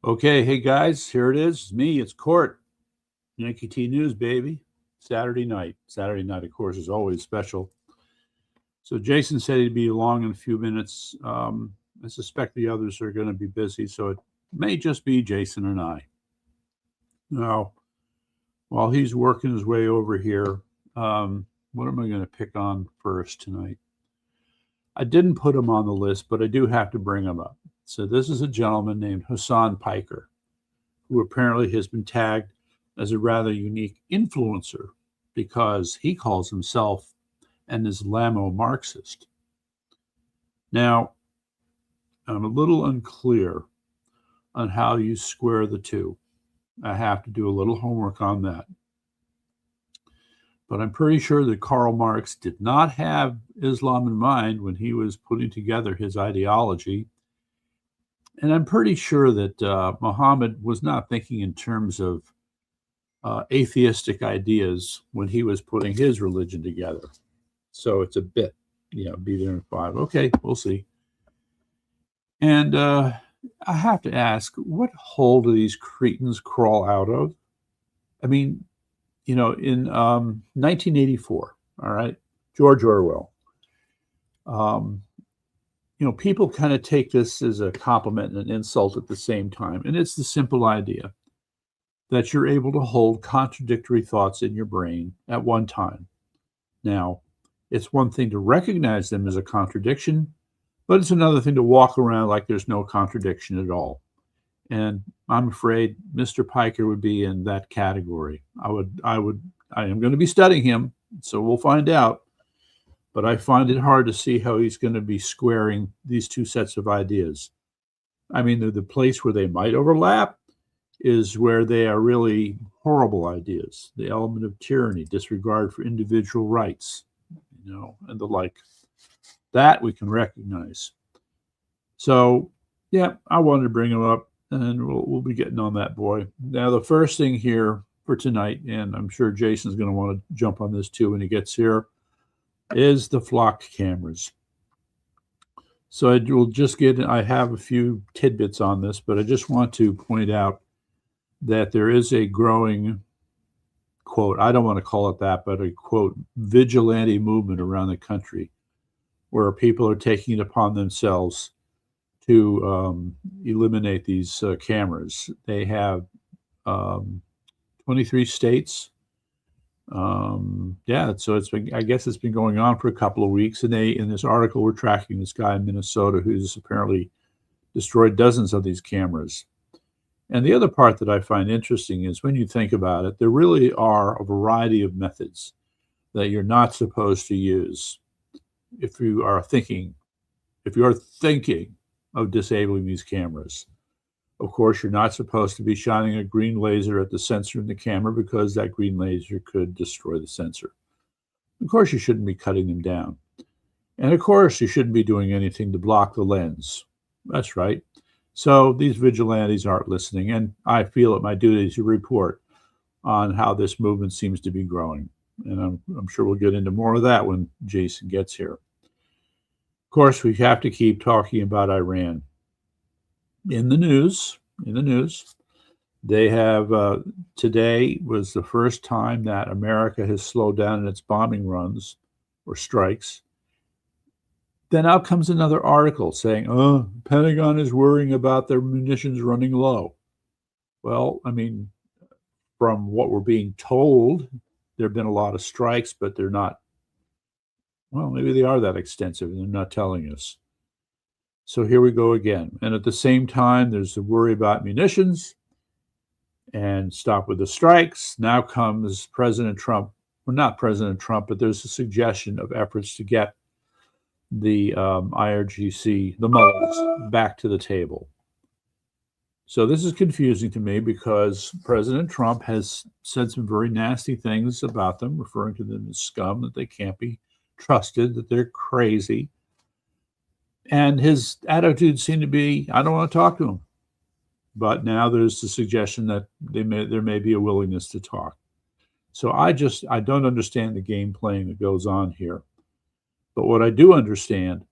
Okay, hey guys, here it is. It's me, it's Court. Yankee T News, baby. Saturday night. Saturday night, of course, is always special. So Jason said he'd be along in a few minutes. I suspect the others are going to be busy, so it may just be Jason and I. Now, while he's working his way over here, what am I going to pick on first tonight? I didn't put him on the list, but I do have to bring him up. So this is a gentleman named Hassan Piker, who apparently has been tagged as a rather unique influencer because he calls himself an Islamo-Marxist. Now, I'm a little unclear on how you square the two. I have to do a little homework on that. But I'm pretty sure that Karl Marx did not have Islam in mind when he was putting together his ideology. And I'm pretty sure that Muhammad was not thinking in terms of atheistic ideas when he was putting his religion together. So it's a bit, be there in 5. Okay, we'll see. And I have to ask, what hole do these cretins crawl out of? I mean, in 1984, all right, George Orwell, people kind of take this as a compliment and an insult at the same time. And it's the simple idea that you're able to hold contradictory thoughts in your brain at one time. Now, it's one thing to recognize them as a contradiction, but it's another thing to walk around like there's no contradiction at all. And I'm afraid Mr. Piker would be in that category. I am going to be studying him, so we'll find out. But I find it hard to see how he's going to be squaring these two sets of ideas. I mean, the place where they might overlap is where they are really horrible ideas. The element of tyranny, disregard for individual rights, and the like. That we can recognize. So, yeah, I wanted to bring him up, and we'll be getting on that boy. Now, the first thing here for tonight, and I'm sure Jason's going to want to jump on this too when he gets here, is the flock cameras. So I have a few tidbits on this, but I just want to point out that there is a growing, quote, I don't want to call it that, but a, quote, vigilante movement around the country where people are taking it upon themselves to eliminate these cameras. They have 23 states. So I guess it's been going on for a couple of weeks. And in this article, we're tracking this guy in Minnesota who's apparently destroyed dozens of these cameras. And the other part that I find interesting is when you think about it, there really are a variety of methods that you're not supposed to use if you are thinking of disabling these cameras. Of course, you're not supposed to be shining a green laser at the sensor in the camera because that green laser could destroy the sensor. Of course, you shouldn't be cutting them down. And of course, you shouldn't be doing anything to block the lens. That's right. So these vigilantes aren't listening, and I feel it my duty to report on how this movement seems to be growing. And I'm sure we'll get into more of that when Jason gets here. Of course, we have to keep talking about Iran. In the news, they have today was the first time that America has slowed down in its bombing runs or strikes. Then out comes another article saying, Pentagon is worrying about their munitions running low. Well, I mean, from what we're being told, there have been a lot of strikes, but they're not, well, maybe they are that extensive and they're not telling us. So here we go again. And at the same time, there's the worry about munitions and stop with the strikes. Now comes President Trump, well, not President Trump, but there's a suggestion of efforts to get the IRGC, the mullahs, back to the table. So this is confusing to me because President Trump has said some very nasty things about them, referring to them as scum, that they can't be trusted, that they're crazy. And his attitude seemed to be, I don't want to talk to him. But now there's the suggestion that there may be a willingness to talk. So I don't understand the game playing that goes on here. But what I do understand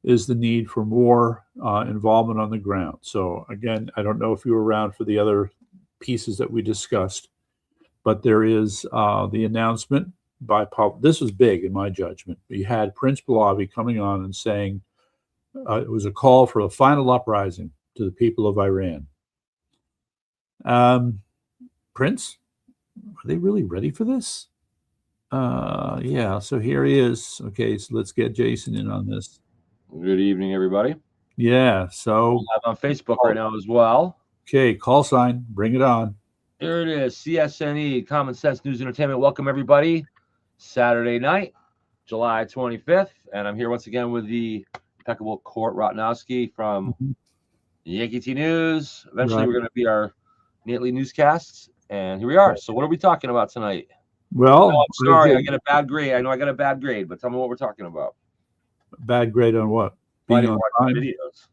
is the need for more involvement on the ground. So again, I don't know if you were around for the other pieces that we discussed, but there is the announcement by this was big in my judgment. We had Prince Pahlavi coming on and saying it was a call for a final uprising to the people of Iran. Prince, are they really ready for this? Yeah, so here he is. Okay, so let's get Jason in on this. Good evening, everybody. Yeah, so I'm on Facebook right now as well. Okay, call sign, bring it on. Here it is, CSNE, Common Sense News Entertainment. Welcome, everybody. Saturday night, July 25th, and I'm here once again with the impeccable Court Rotnowski from Yankee T News. Eventually, we're going to be our nightly newscasts, and here we are. So what are we talking about tonight? Well, I'm sorry, I get a bad grade. I know I got a bad grade, but tell me what we're talking about. Bad grade on what? Being on time? Videos.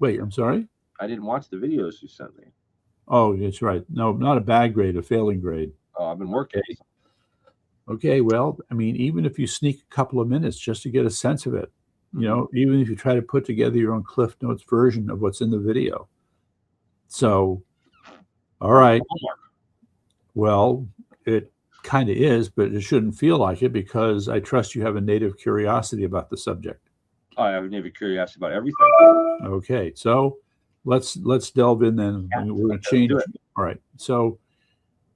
Wait, I'm sorry? I didn't watch the videos you sent me. Oh, that's right. No, not a bad grade, a failing grade. Oh, I've been working. Okay, well, I mean, even if you sneak a couple of minutes just to get a sense of it, you know, even if you try to put together your own Cliff Notes version of what's in the video. So, all right. Well, it kind of is, but it shouldn't feel like it because I trust you have a native curiosity about the subject. I have a native curiosity about everything. Okay, so let's delve in then. Yeah, we're going to change. All right, so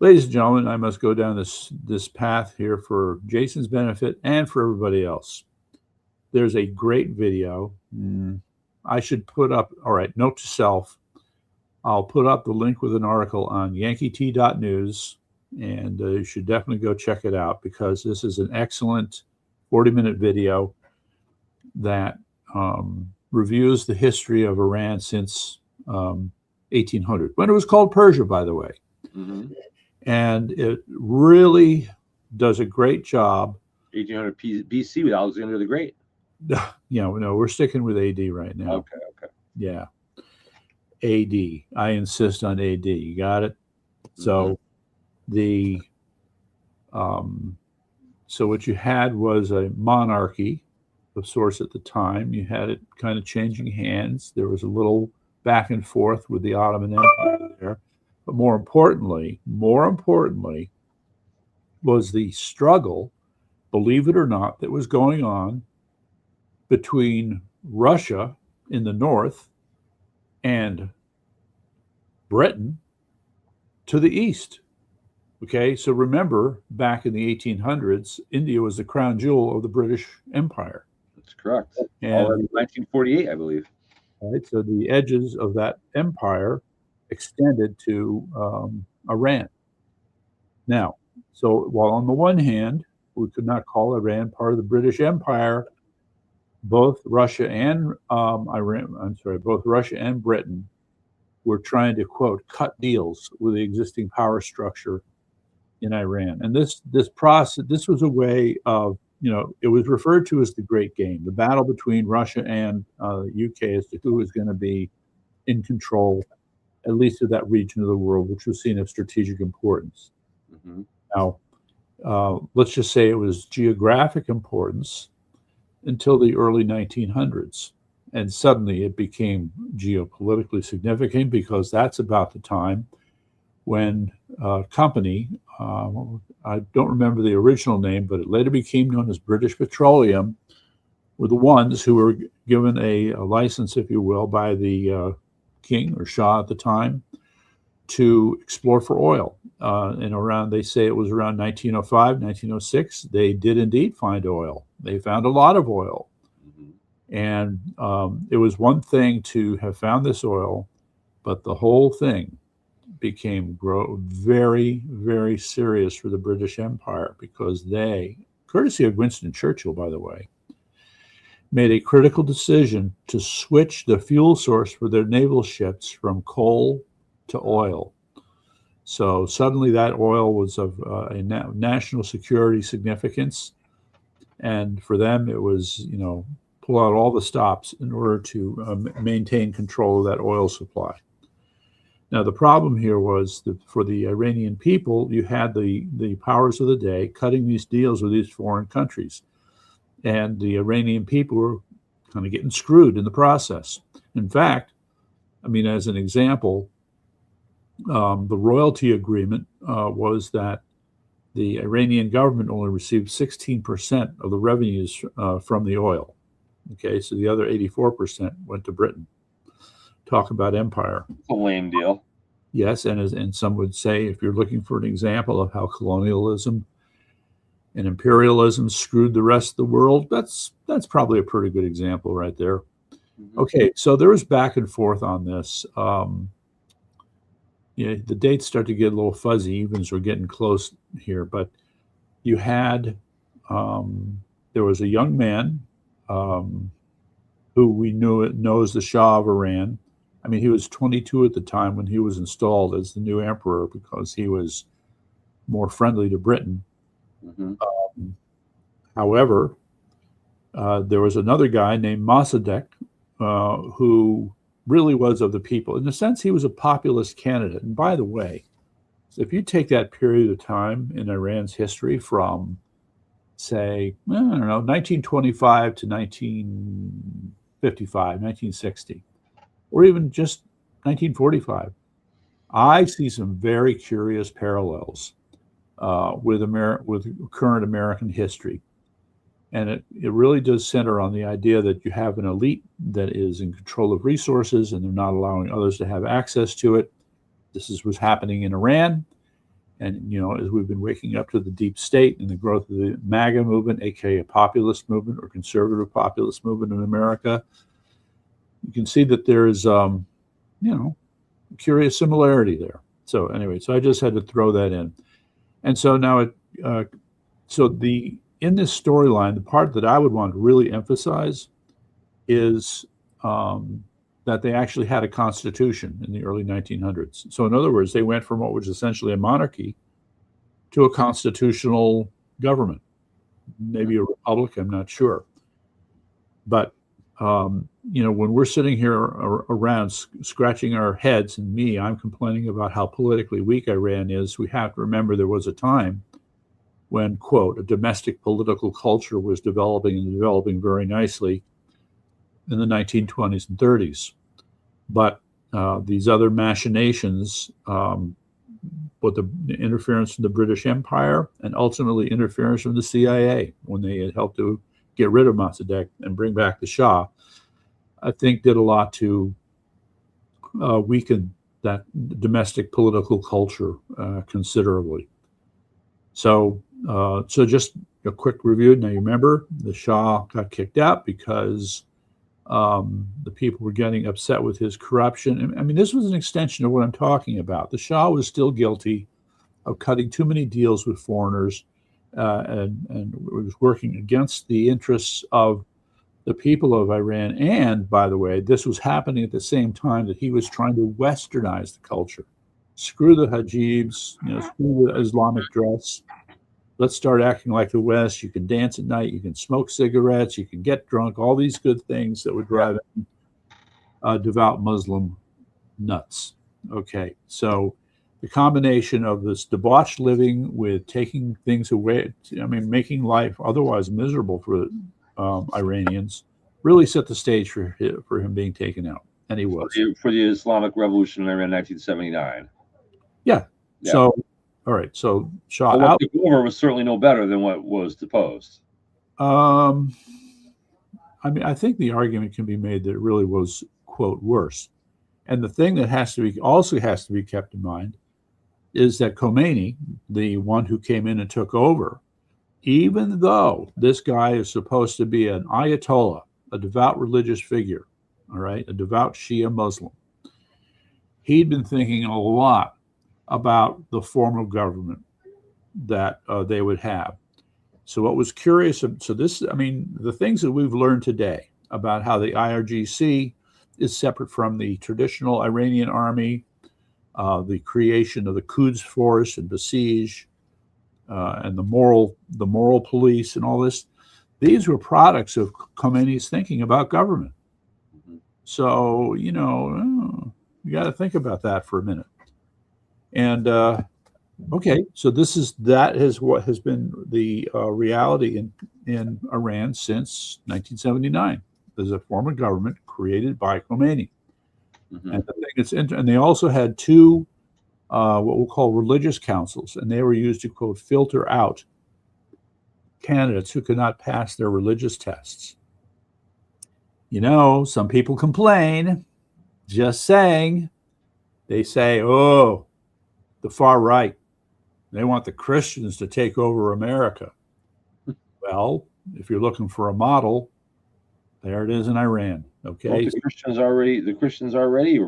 ladies and gentlemen, I must go down this path here for Jason's benefit and for everybody else. There's a great video. I should put up, all right, note to self, I'll put up the link with an article on yankeet.news, and you should definitely go check it out because this is an excellent 40-minute video that reviews the history of Iran since 1800, when it was called Persia, by the way. And it really does a great job. 1800 BC with Alexander the Great. Yeah, no, we're sticking with AD right now. Okay. Yeah. AD. I insist on AD. You got it? So so what you had was a monarchy of sorts at the time. You had it kind of changing hands. There was a little back and forth with the Ottoman Empire there. But more importantly was the struggle, believe it or not, that was going on between Russia in the north and Britain to the east. Okay, so remember, back in the 1800s, India was the crown jewel of the British Empire. That's correct. And 1948, I believe. Right, so the edges of that empire extended to Iran. Now, so while on the one hand, we could not call Iran part of the British Empire, both Russia and both Russia and Britain were trying to, quote, cut deals with the existing power structure in Iran. And this process, this was a way of, you know, it was referred to as the Great Game, the battle between Russia and UK as to who was going to be in control, at least of that region of the world, which was seen of strategic importance. Now, let's just say it was geographic importance until the early 1900s. And suddenly it became geopolitically significant because that's about the time when a company, I don't remember the original name, but it later became known as British Petroleum, were the ones who were given a license, if you will, by the king or Shah at the time to explore for oil. And around, they say it was around 1905, 1906, they did indeed find oil. They found a lot of oil. And it was one thing to have found this oil, but the whole thing became very, very serious for the British Empire because they, courtesy of Winston Churchill, by the way, made a critical decision to switch the fuel source for their naval ships from coal to oil. So suddenly that oil was of a national security significance. And for them, it was, you know, pull out all the stops in order to maintain control of that oil supply. Now, the problem here was that for the Iranian people, you had the powers of the day cutting these deals with these foreign countries. And the Iranian people were kind of getting screwed in the process. In fact, I mean, as an example, the royalty agreement was that the Iranian government only received 16% of the revenues from the oil. Okay, so the other 84% went to Britain. Talk about empire. It's a lame deal. Yes, and some would say, if you're looking for an example of how colonialism and imperialism screwed the rest of the world, that's probably a pretty good example right there. Mm-hmm. Okay, so there was back and forth on this. The dates start to get a little fuzzy, even as we're getting close here. But you had, there was a young man who we knows the Shah of Iran. I mean, he was 22 at the time when he was installed as the new emperor because he was more friendly to Britain. Mm-hmm. However, there was another guy named Mossadegh who really was of the people. In a sense, he was a populist candidate. And by the way, if you take that period of time in Iran's history from, say, I don't know, 1925 to 1955, 1960, or even just 1945, I see some very curious parallels with current American history. And it really does center on the idea that you have an elite that is in control of resources and they're not allowing others to have access to it. This is what's happening in Iran. And, as we've been waking up to the deep state and the growth of the MAGA movement, aka populist movement or conservative populist movement in America, you can see that there is, a curious similarity there. So anyway, so I just had to throw that in. And so now in this storyline, the part that I would want to really emphasize is that they actually had a constitution in the early 1900s. So in other words, they went from what was essentially a monarchy to a constitutional government, maybe a republic, I'm not sure. But, when we're sitting here around scratching our heads, and I'm complaining about how politically weak Iran is, we have to remember there was a time when, quote, a domestic political culture was developing very nicely in the 1920s and 30s. But these other machinations, with the interference from the British Empire and ultimately interference from the CIA when they had helped to get rid of Mossadegh and bring back the Shah, I think did a lot to weaken that domestic political culture considerably. So just a quick review. Now, you remember the Shah got kicked out because the people were getting upset with his corruption. I mean, this was an extension of what I'm talking about. The Shah was still guilty of cutting too many deals with foreigners and was working against the interests of the people of Iran. And, by the way, this was happening at the same time that he was trying to westernize the culture. Screw the hijabs, screw the Islamic dress. Let's start acting like the West. You can dance at night. You can smoke cigarettes. You can get drunk. All these good things that would drive devout Muslim nuts. Okay, so the combination of this debauched living with taking things away, making life otherwise miserable for Iranians, really set the stage for him being taken out. And he was. For the Islamic Revolution in Iran, 1979. Yeah. So, all right. So Shah out. What took over was certainly no better than what was deposed. I think the argument can be made that it really was, quote, worse. And the thing that also has to be kept in mind is that Khomeini, the one who came in and took over, even though this guy is supposed to be an Ayatollah, a devout religious figure, all right, a devout Shia Muslim, he'd been thinking a lot about the form of government that they would have. So what was curious, the things that we've learned today about how the IRGC is separate from the traditional Iranian army, the creation of the Quds Force and Basij, and the moral police and all this, these were products of Khomeini's thinking about government. So, you got to think about that for a minute. And okay, so that is what has been the reality in Iran since 1979. is a form of government created by Khomeini. Mhm. And I think it's and they also had two what we'll call religious councils, and they were used to, quote, filter out candidates who could not pass their religious tests. You know, some people complain, just saying. They say, oh, the far right, they want the Christians to take over America. Well, if you're looking for a model, there it is in Iran. Okay. Well, the Christians already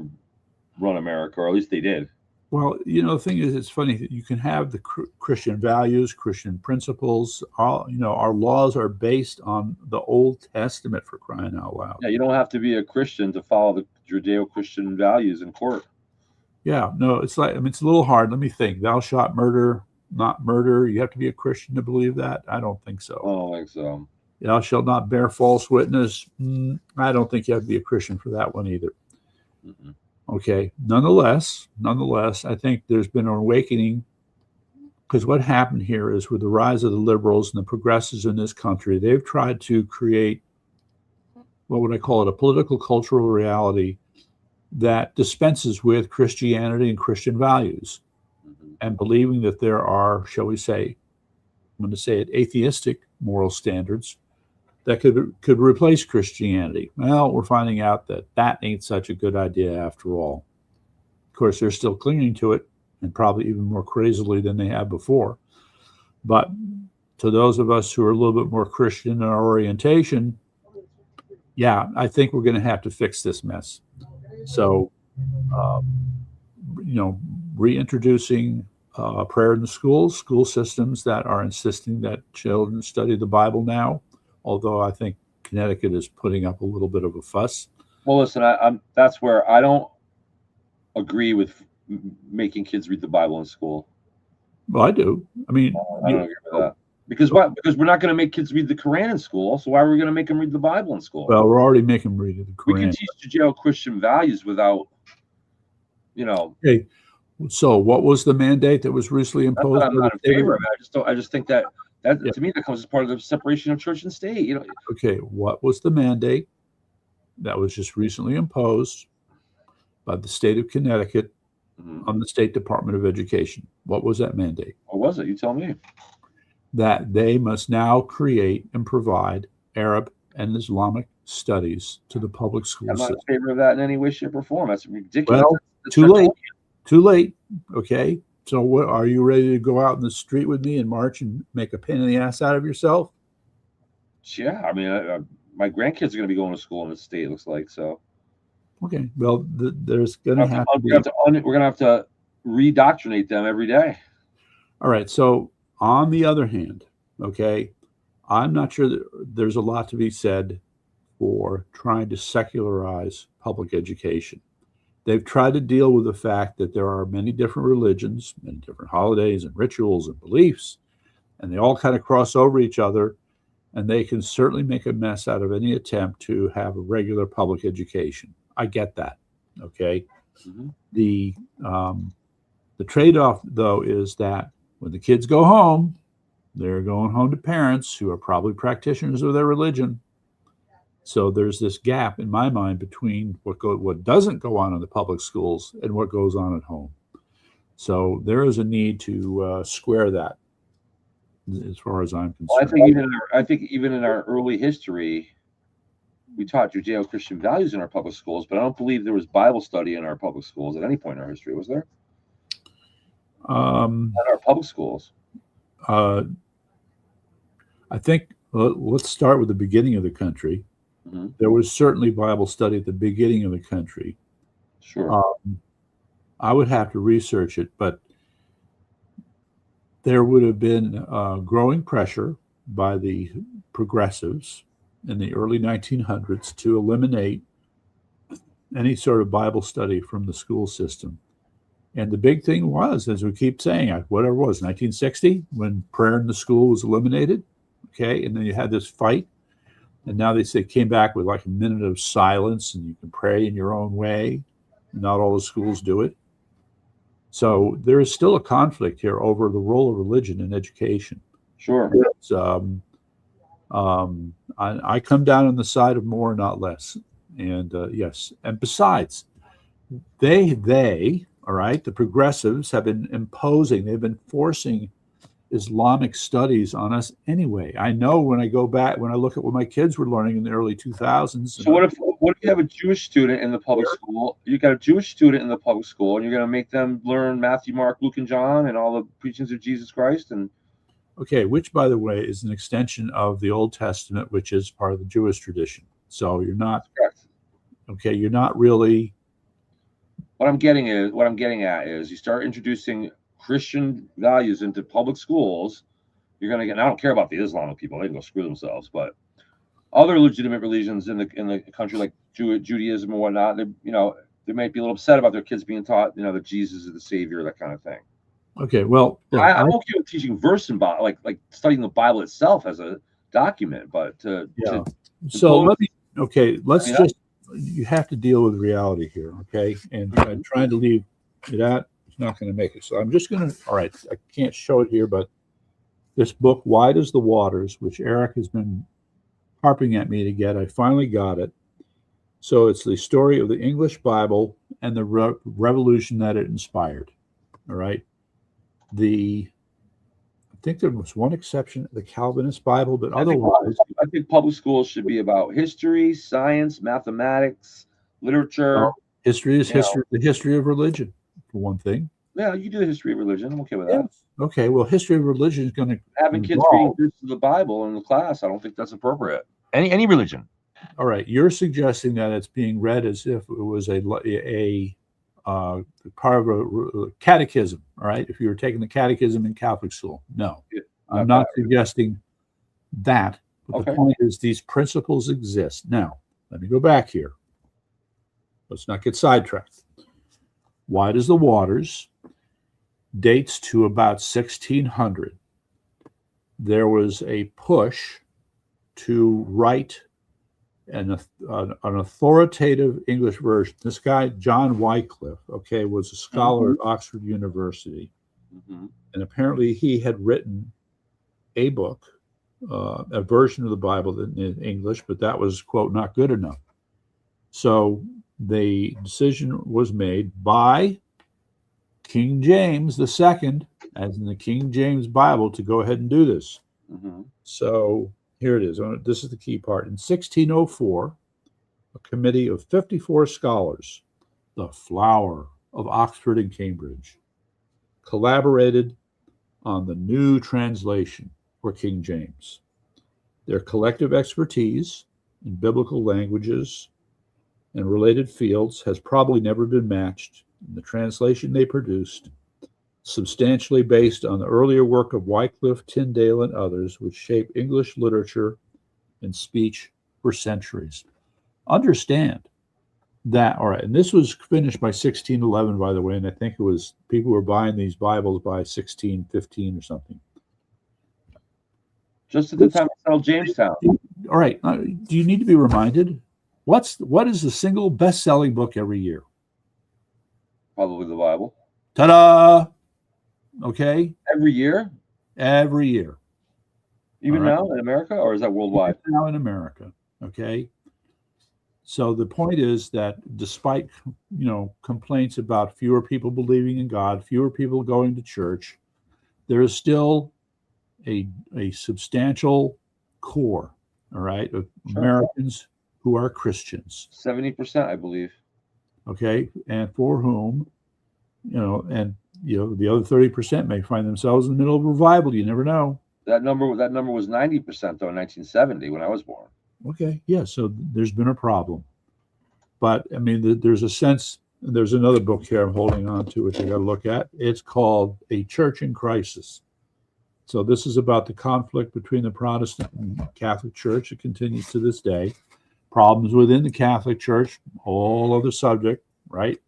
run America, or at least they did. Well, you know, the thing is, it's funny that you can have the Christian values, Christian principles. All, you know, our laws are based on the Old Testament, for crying out loud. Yeah, you don't have to be a Christian to follow the Judeo-Christian values in court. Yeah, no, it's like, I mean, it's a little hard. Let me think. Thou shalt murder, not murder. You have to be a Christian to believe that? I don't think so. I don't think so. Thou shalt not bear false witness. I don't think you have to be a Christian for that one either. Mm-mm. Okay. Nonetheless, I think there's been an awakening, because what happened here is with the rise of the liberals and the progressives in this country, they've tried to create, what would I call it, a political cultural reality that dispenses with Christianity and Christian values, and believing that there are, shall we say, I'm going to say it, atheistic moral standards that could replace Christianity. Well, we're finding out that that ain't such a good idea after all. Of course, they're still clinging to it, and probably even more crazily than they have before. But to those of us who are a little bit more Christian in our orientation, yeah, I think we're going to have to fix this mess. So, you know, reintroducing prayer in the schools, school systems that are insisting that children study the Bible now, although I think Connecticut is putting up a little bit of a fuss. Well, listen, that's where I don't agree with making kids read the Bible in school. Well, I do. I mean, I don't agree with that. Because what? Because we're not going to make kids read the Quran in school. So why are we going to make them read the Bible in school? Well, we're already making them read the Quran. We can teach Judeo-Christian values without, you know. Okay. So, what was the mandate that was recently imposed? I'm not in favor of it. I just think that to me that comes as part of the separation of church and state. You know. Okay. What was the mandate that was just recently imposed by the state of Connecticut on the State Department of Education? What was that mandate? What was it? You tell me. That they must now create and provide Arab and Islamic studies to the public school system. I'm not in favor of that in any way, shape, or form. That's ridiculous. Well, too late. Okay. So what, are you ready to go out in the street with me and march and make a pain in the ass out of yourself? Yeah. I mean, my grandkids are going to be going to school in the state, it looks like. So. Okay. Well, there's going to have to be. We're going to have to redoctrinate them every day. All right. So, on the other hand, okay, I'm not sure that there's a lot to be said for trying to secularize public education. They've tried to deal with the fact that there are many different religions, many different holidays and rituals and beliefs, and they all kind of cross over each other, and they can certainly make a mess out of any attempt to have a regular public education. I get that, okay? Mm-hmm. The trade-off, though, is that when the kids go home, they're going home to parents who are probably practitioners of their religion. So there's this gap in my mind between what doesn't go on in the public schools and what goes on at home. So there is a need to square that, as far as I'm concerned. Well, I think even in our early history, we taught Judeo-Christian values in our public schools, but I don't believe there was Bible study in our public schools at any point in our history. Was there? At our public schools. I think, let's start with the beginning of the country. Mm-hmm. There was certainly Bible study at the beginning of the country. Sure. I would have to research it, but there would have been growing pressure by the progressives in the early 1900s to eliminate any sort of Bible study from the school system. And the big thing was, as we keep saying, whatever it was, 1960, when prayer in the school was eliminated, okay? And then you had this fight. And now they say came back with like a minute of silence and you can pray in your own way. Not all the schools do it. So there is still a conflict here over the role of religion in education. Sure. I come down on the side of more, not less. And yes, and besides, they, all right, the progressives have been imposing, they've been forcing Islamic studies on us anyway. I know when I go back, when I look at what my kids were learning in the early 2000s. So what if you have a Jewish student in the public school? You got a Jewish student in the public school, and you're going to make them learn Matthew, Mark, Luke, and John, and all the preachings of Jesus Christ. And okay, which by the way is an extension of the Old Testament, which is part of the Jewish tradition. So you're not okay. You're not really. What I'm getting at is you start introducing Christian values into public schools, you're going to get. And I don't care about the Islamic people; they can go screw themselves. But other legitimate religions in the country, like Judaism and whatnot, they might be a little upset about their kids being taught, that Jesus is the savior, that kind of thing. Okay, well, I'm okay with teaching verse and Bible, like studying the Bible itself as a document, but you have to deal with reality here, okay? And I'm trying to leave it out. It's not going to make it. So I'm just going to, all right, I can't show it here, but this book, Wide as the Waters, which Eric has been harping at me to get, I finally got it. So it's the story of the English Bible and the revolution that it inspired, all right? I think there was one exception, the Calvinist Bible, but otherwise, I think public schools should be about history, science, mathematics, literature. History is history, the history of religion, for one thing. Yeah, you do the history of religion. I'm okay with that. Okay, well, history of religion is going to having kids reading verses of the Bible in the class. I don't think that's appropriate. Any religion. All right, you're suggesting that it's being read as if it was a part of a catechism, all right? If you were taking the catechism in Catholic school. No, I'm not suggesting that. But the point is these principles exist. Now, let me go back here. Let's not get sidetracked. Wide as the Waters dates to about 1600. There was a push to write an authoritative English version. This guy, John Wycliffe, was a scholar at Oxford University. And apparently he had written a book, a version of the Bible in English, but that was, quote, not good enough. So the decision was made by King James II, as in the King James Bible, to go ahead and do this. So here it is. This is the key part. In 1604, a committee of 54 scholars, the flower of Oxford and Cambridge, collaborated on the new translation for King James. Their collective expertise in biblical languages and related fields has probably never been matched. In the translation they produced, substantially based on the earlier work of Wycliffe, Tyndale, and others, which shaped English literature and speech for centuries. Understand that, all right, and this was finished by 1611, by the way, and I think it was people were buying these Bibles by 1615 or something. Just at the time I settled Jamestown. All right, do you need to be reminded? What is the single best-selling book every year? Probably the Bible. Ta-da! Okay. Every year? Every year. Even now in America, or is that worldwide? Even now in America. Okay. So the point is that despite, complaints about fewer people believing in God, fewer people going to church, there is still a substantial core, all right, of Americans who are Christians. 70%, I believe. Okay. And for whom, the other 30% may find themselves in the middle of revival. You never know. That number was 90% though in 1970 when I was born. Okay, yeah. So there's been a problem, but I mean, there's a sense. There's another book here I'm holding on to, which I got to look at. It's called A Church in Crisis. So this is about the conflict between the Protestant and Catholic Church. It continues to this day. Problems within the Catholic Church, whole other subject, right?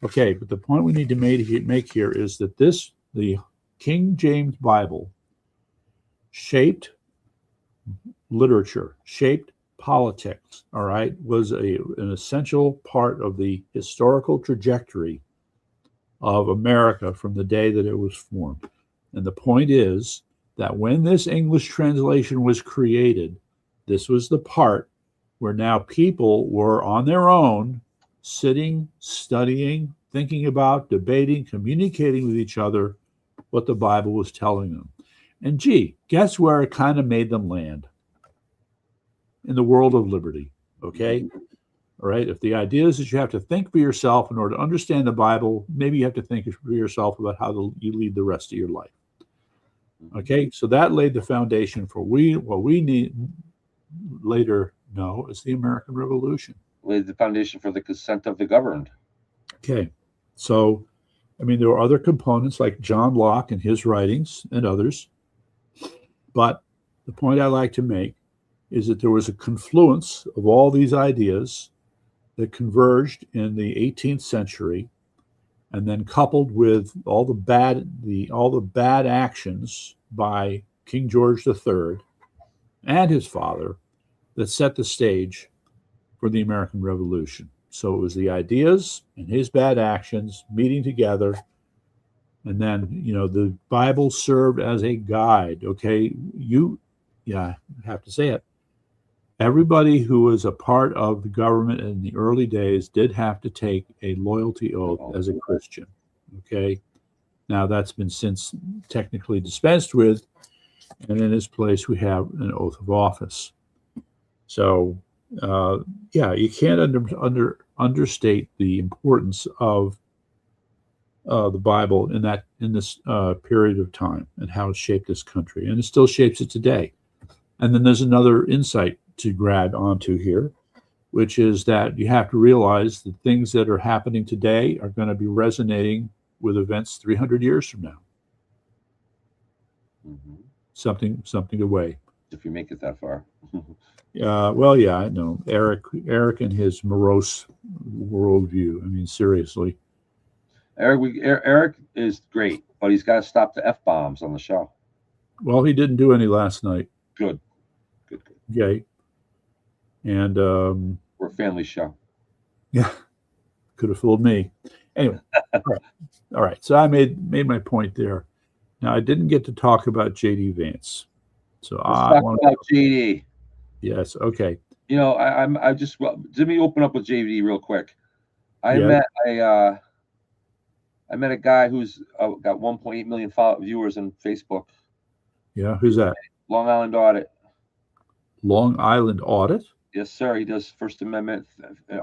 Okay, but the point we need to make here is that the King James Bible, shaped literature, shaped politics, all right, was an essential part of the historical trajectory of America from the day that it was formed. And the point is that when this English translation was created, this was the part where now people were on their own, sitting, studying, thinking about, debating, communicating with each other what the Bible was telling them. And gee, guess where it kind of made them land? In the world of liberty, okay? All right, if the idea is that you have to think for yourself in order to understand the Bible, maybe you have to think for yourself about how you lead the rest of your life. Okay, so that laid the foundation for what we need later know as the American Revolution. Laid the foundation for the consent of the governed. Okay, so, I mean, there were other components like John Locke and his writings and others, but the point I like to make is that there was a confluence of all these ideas that converged in the 18th century, and then coupled with all the bad actions by King George III and his father, that set the stage for the American Revolution. So it was the ideas and his bad actions meeting together, and then the Bible served as a guide. Okay, I have to say it. Everybody who was a part of the government in the early days did have to take a loyalty oath as a Christian. Okay. Now that's been since technically dispensed with, and in its place we have an oath of office. So, you can't understate the importance of the Bible in this period of time and how it shaped this country, and it still shapes it today. And then there's another insight to grab onto here, which is that you have to realize that things that are happening today are going to be resonating with events 300 years from now. Mm-hmm. Something to weigh. If you make it that far. Well, yeah, I know. Eric and his morose worldview. I mean, seriously. Eric is great, but he's got to stop the F-bombs on the show. Well, he didn't do any last night. Good. Okay. And we're a family show. Yeah, could have fooled me. Anyway, all right. So I made my point there. Now I didn't get to talk about JD Vance. So let's talk about JD. Yes. Okay. Let me open up with JD real quick. I met a guy who's got 1.8 million viewers on Facebook. Yeah, who's that? Long Island Audit. Long Island Audit? Yes, sir. He does First Amendment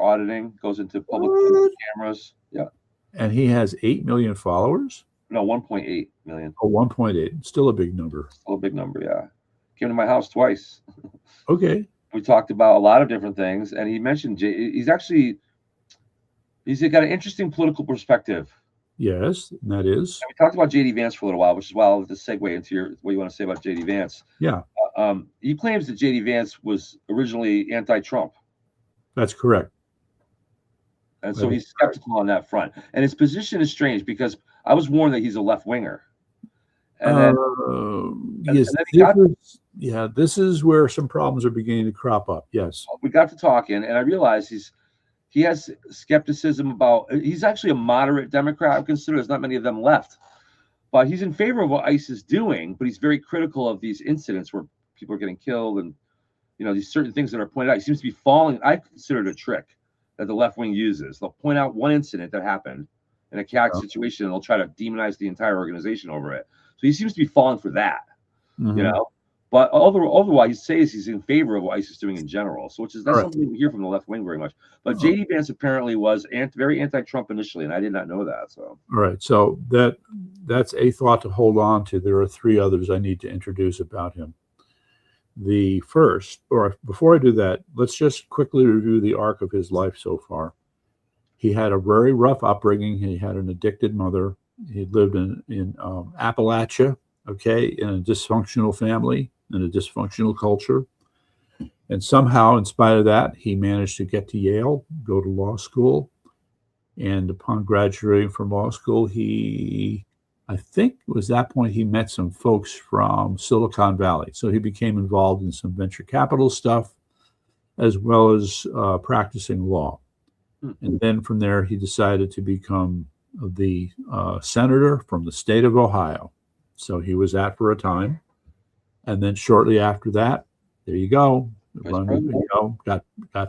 auditing, goes into public cameras. Yeah. And he has 8 million followers? No, 1.8 million. Oh, 1.8. Still a big number. Still a big number, yeah. Came to my house twice. Okay. We talked about a lot of different things, and he mentioned he's got an interesting political perspective. Yes, and that is. And we talked about JD Vance for a little while, which is why I'll just segue into what you want to say about JD Vance. Yeah. He claims that JD Vance was originally anti-Trump. That's correct. And so he's skeptical on that front. And his position is strange because I was warned that he's a left-winger. And this is where some problems are beginning to crop up. Yes. We got to talking, and I realized he has skepticism about. He's actually a moderate Democrat. I consider there's not many of them left, but he's in favor of what ICE is doing. But he's very critical of these incidents where people are getting killed, and these certain things that are pointed out. He seems to be falling. I consider it a trick that the left wing uses. They'll point out one incident that happened in a chaotic situation, and they'll try to demonize the entire organization over it. So he seems to be falling for that, But otherwise, he says he's in favor of what ICE is doing in general. So that's something we hear from the left wing very much. But JD Vance apparently was very anti-Trump initially, and I did not know that. So all right, so that's a thought to hold on to. There are 3 others I need to introduce about him. The first, or before I do that, let's just quickly review the arc of his life so far. He had a very rough upbringing. He had an addicted mother. He lived in Appalachia, in a dysfunctional family, in a dysfunctional culture. And somehow, in spite of that, he managed to get to Yale, go to law school. And upon graduating from law school, I think it was that point he met some folks from Silicon Valley. So he became involved in some venture capital stuff, as well as practicing law. And then from there, he decided to become the senator from the state of Ohio. So he was that for a time. And then shortly after that, there you go. Got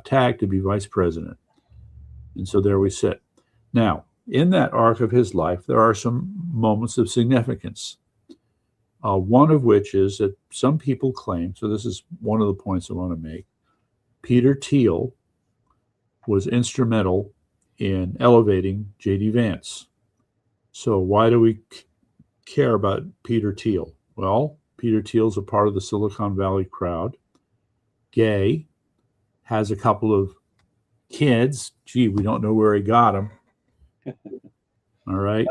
tagged to be vice president. And so there we sit. Now, in that arc of his life, there are some moments of significance. One of which is that some people claim, so this is one of the points I want to make, Peter Thiel was instrumental in elevating J.D. Vance. So why do we care about Peter Thiel? Well, Peter Thiel's a part of the Silicon Valley crowd, gay, has a couple of kids. Gee, we don't know where he got them. All right.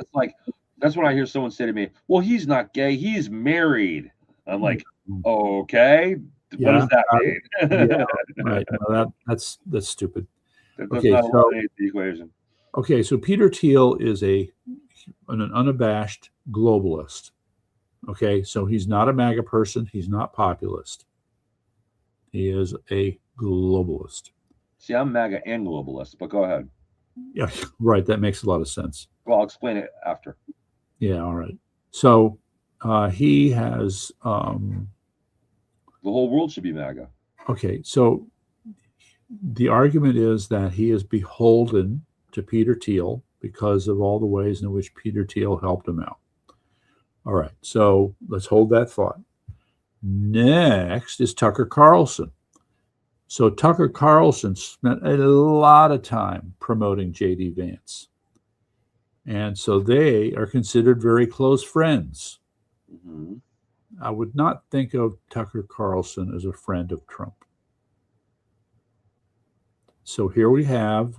That's when I hear someone say to me, well, he's not gay, he's married. I'm like, okay, what does that mean? Yeah, right. No, that's stupid. That does not eliminate the equation. Okay, so Peter Thiel is an unabashed globalist. Okay, so he's not a MAGA person, he's not populist. He is a globalist. See, I'm MAGA and globalist, but go ahead. Yeah, right. That makes a lot of sense. Well, I'll explain it after. Yeah, all right. So he has... the whole world should be MAGA. Okay, so the argument is that he is beholden to Peter Thiel because of all the ways in which Peter Thiel helped him out. All right, so let's hold that thought. Next is Tucker Carlson. So Tucker Carlson spent a lot of time promoting J.D. Vance. And so they are considered very close friends. Mm-hmm. I would not think of Tucker Carlson as a friend of Trump. So here we have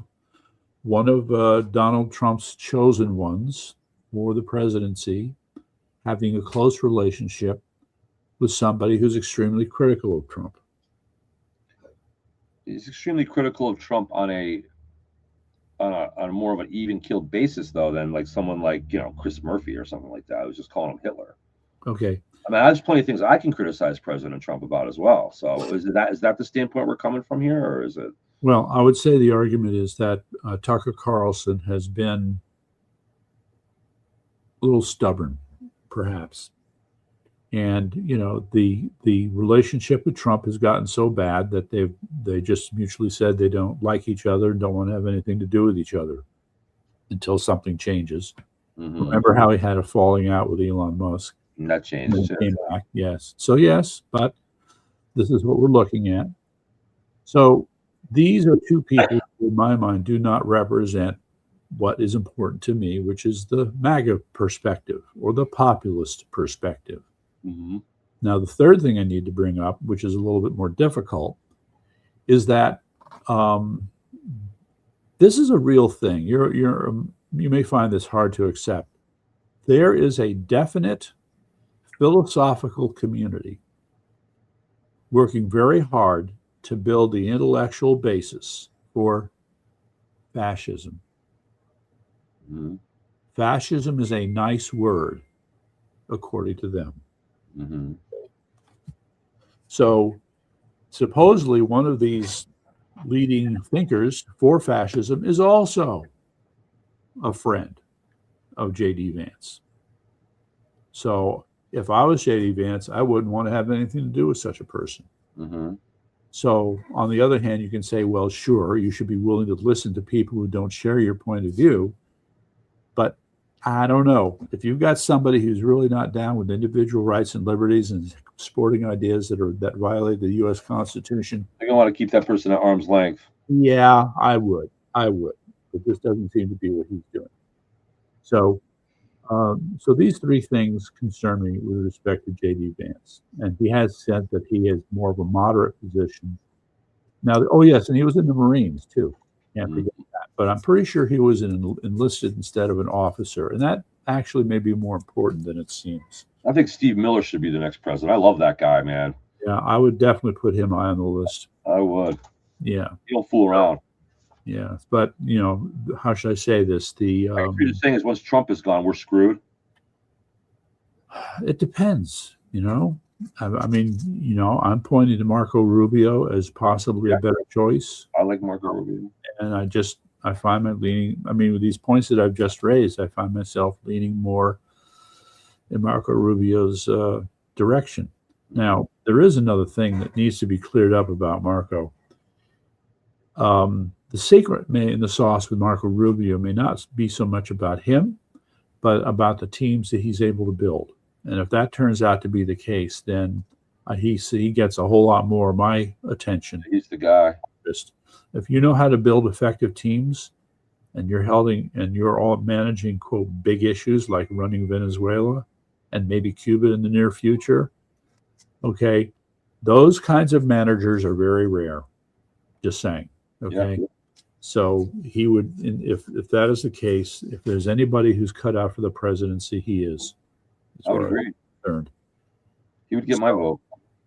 one of Donald Trump's chosen ones for the presidency having a close relationship with somebody who's extremely critical of Trump. He's extremely critical of Trump on a more of an even keeled basis, though, than like someone like Chris Murphy or something like that. I was just calling him Hitler. Okay. I mean, there's plenty of things I can criticize President Trump about as well. So is that the standpoint we're coming from here, or is it? Well, I would say the argument is that Tucker Carlson has been a little stubborn, perhaps. And, the relationship with Trump has gotten so bad that they just mutually said they don't like each other and don't want to have anything to do with each other until something changes. Mm-hmm. Remember how he had a falling out with Elon Musk? And that changed. And came back, yes. So, yes, but this is what we're looking at. So these are two people who, in my mind, do not represent what is important to me, which is the MAGA perspective or the populist perspective. Mm-hmm. Now, the third thing I need to bring up, which is a little bit more difficult, is that this is a real thing. You may find this hard to accept. There is a definite philosophical community working very hard to build the intellectual basis for fascism. Mm-hmm. Fascism is a nice word, according to them. Mm-hmm. So supposedly one of these leading thinkers for fascism is also a friend of J.D. Vance. So if I was J.D. Vance, I wouldn't want to have anything to do with such a person. Mm-hmm. So on the other hand, you can say, well, sure, you should be willing to listen to people who don't share your point of view. But I don't know. If you've got somebody who's really not down with individual rights and liberties and sporting ideas that violate the U.S. Constitution, you're gonna want to keep that person at arm's length. Yeah, I would. But this doesn't seem to be what he's doing. So, so these three things concern me with respect to J.D. Vance, and he has said that he has more of a moderate position. Now, oh yes, and he was in the Marines too. Can't forget that. But I'm pretty sure he was enlisted instead of an officer, and that actually may be more important than it seems. I think Steve Miller should be the next president. I love that guy, man. Yeah, I would definitely put him high on the list. I would. Yeah. He don't fool around. Yeah, but how should I say this? You're just saying is once Trump is gone, we're screwed. It depends. I mean, I'm pointing to Marco Rubio as possibly a better choice. I like Marco Rubio, and I find my leaning. I mean, with these points that I've just raised, I find myself leaning more in Marco Rubio's direction. Now, there is another thing that needs to be cleared up about Marco. The secret in the sauce with Marco Rubio may not be so much about him, but about the teams that he's able to build. And if that turns out to be the case, then he gets a whole lot more of my attention. He's the guy. If you know how to build effective teams, and you're all managing quote big issues like running Venezuela and maybe Cuba in the near future, okay, those kinds of managers are very rare. Just saying. Okay. Yeah. So he would, if that is the case, if there's anybody who's cut out for the presidency, he is. I would agree. Concerned. He would get my vote.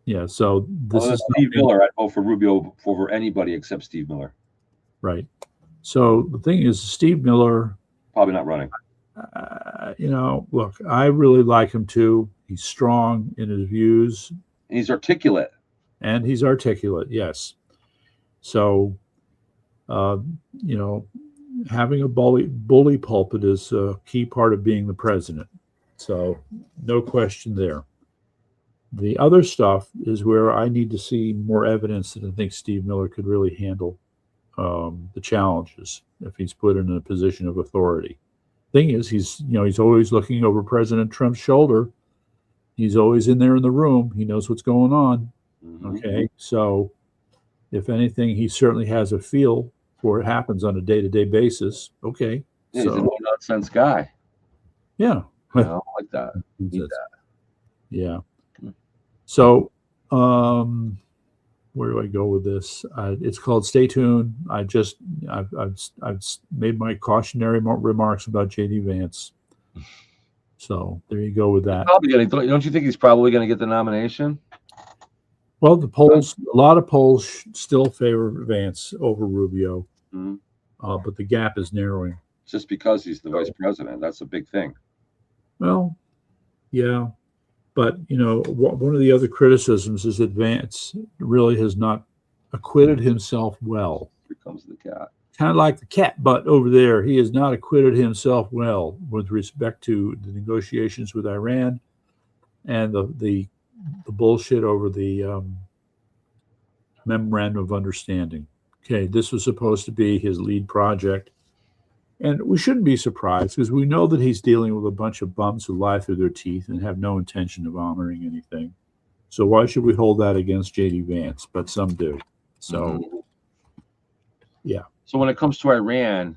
Yeah. So this is Steve Miller. I'd vote for Rubio over anybody except Steve Miller. Right. So the thing is, Steve Miller probably not running. Look, I really like him too. He's strong in his views. And he's articulate. Yes. So, having a bully pulpit is a key part of being the president. So, no question there. The other stuff is where I need to see more evidence that I think Steve Miller could really handle the challenges if he's put in a position of authority. Thing is, he's always looking over President Trump's shoulder. He's always in there in the room. He knows what's going on. Mm-hmm. Okay, so if anything, he certainly has a feel for what happens on a day-to-day basis. Okay, yeah, he's a no-nonsense guy. Yeah, I like that. Yeah. So, where do I go with this? It's called Stay Tuned. I've made my cautionary remarks about J.D. Vance. So there you go with that. Don't you think he's probably going to get the nomination? Well, a lot of polls still favor Vance over Rubio, but the gap is narrowing. Just because he's the vice president, that's a big thing. Well, yeah. But, one of the other criticisms is that Vance really has not acquitted himself well. Here comes the cat. Kind of like the cat butt over there. He has not acquitted himself well with respect to the negotiations with Iran and the bullshit over the memorandum of understanding. Okay, this was supposed to be his lead project. And we shouldn't be surprised because we know that he's dealing with a bunch of bums who lie through their teeth and have no intention of honoring anything. So why should we hold that against J.D. Vance? But some do. So, yeah. So when it comes to Iran,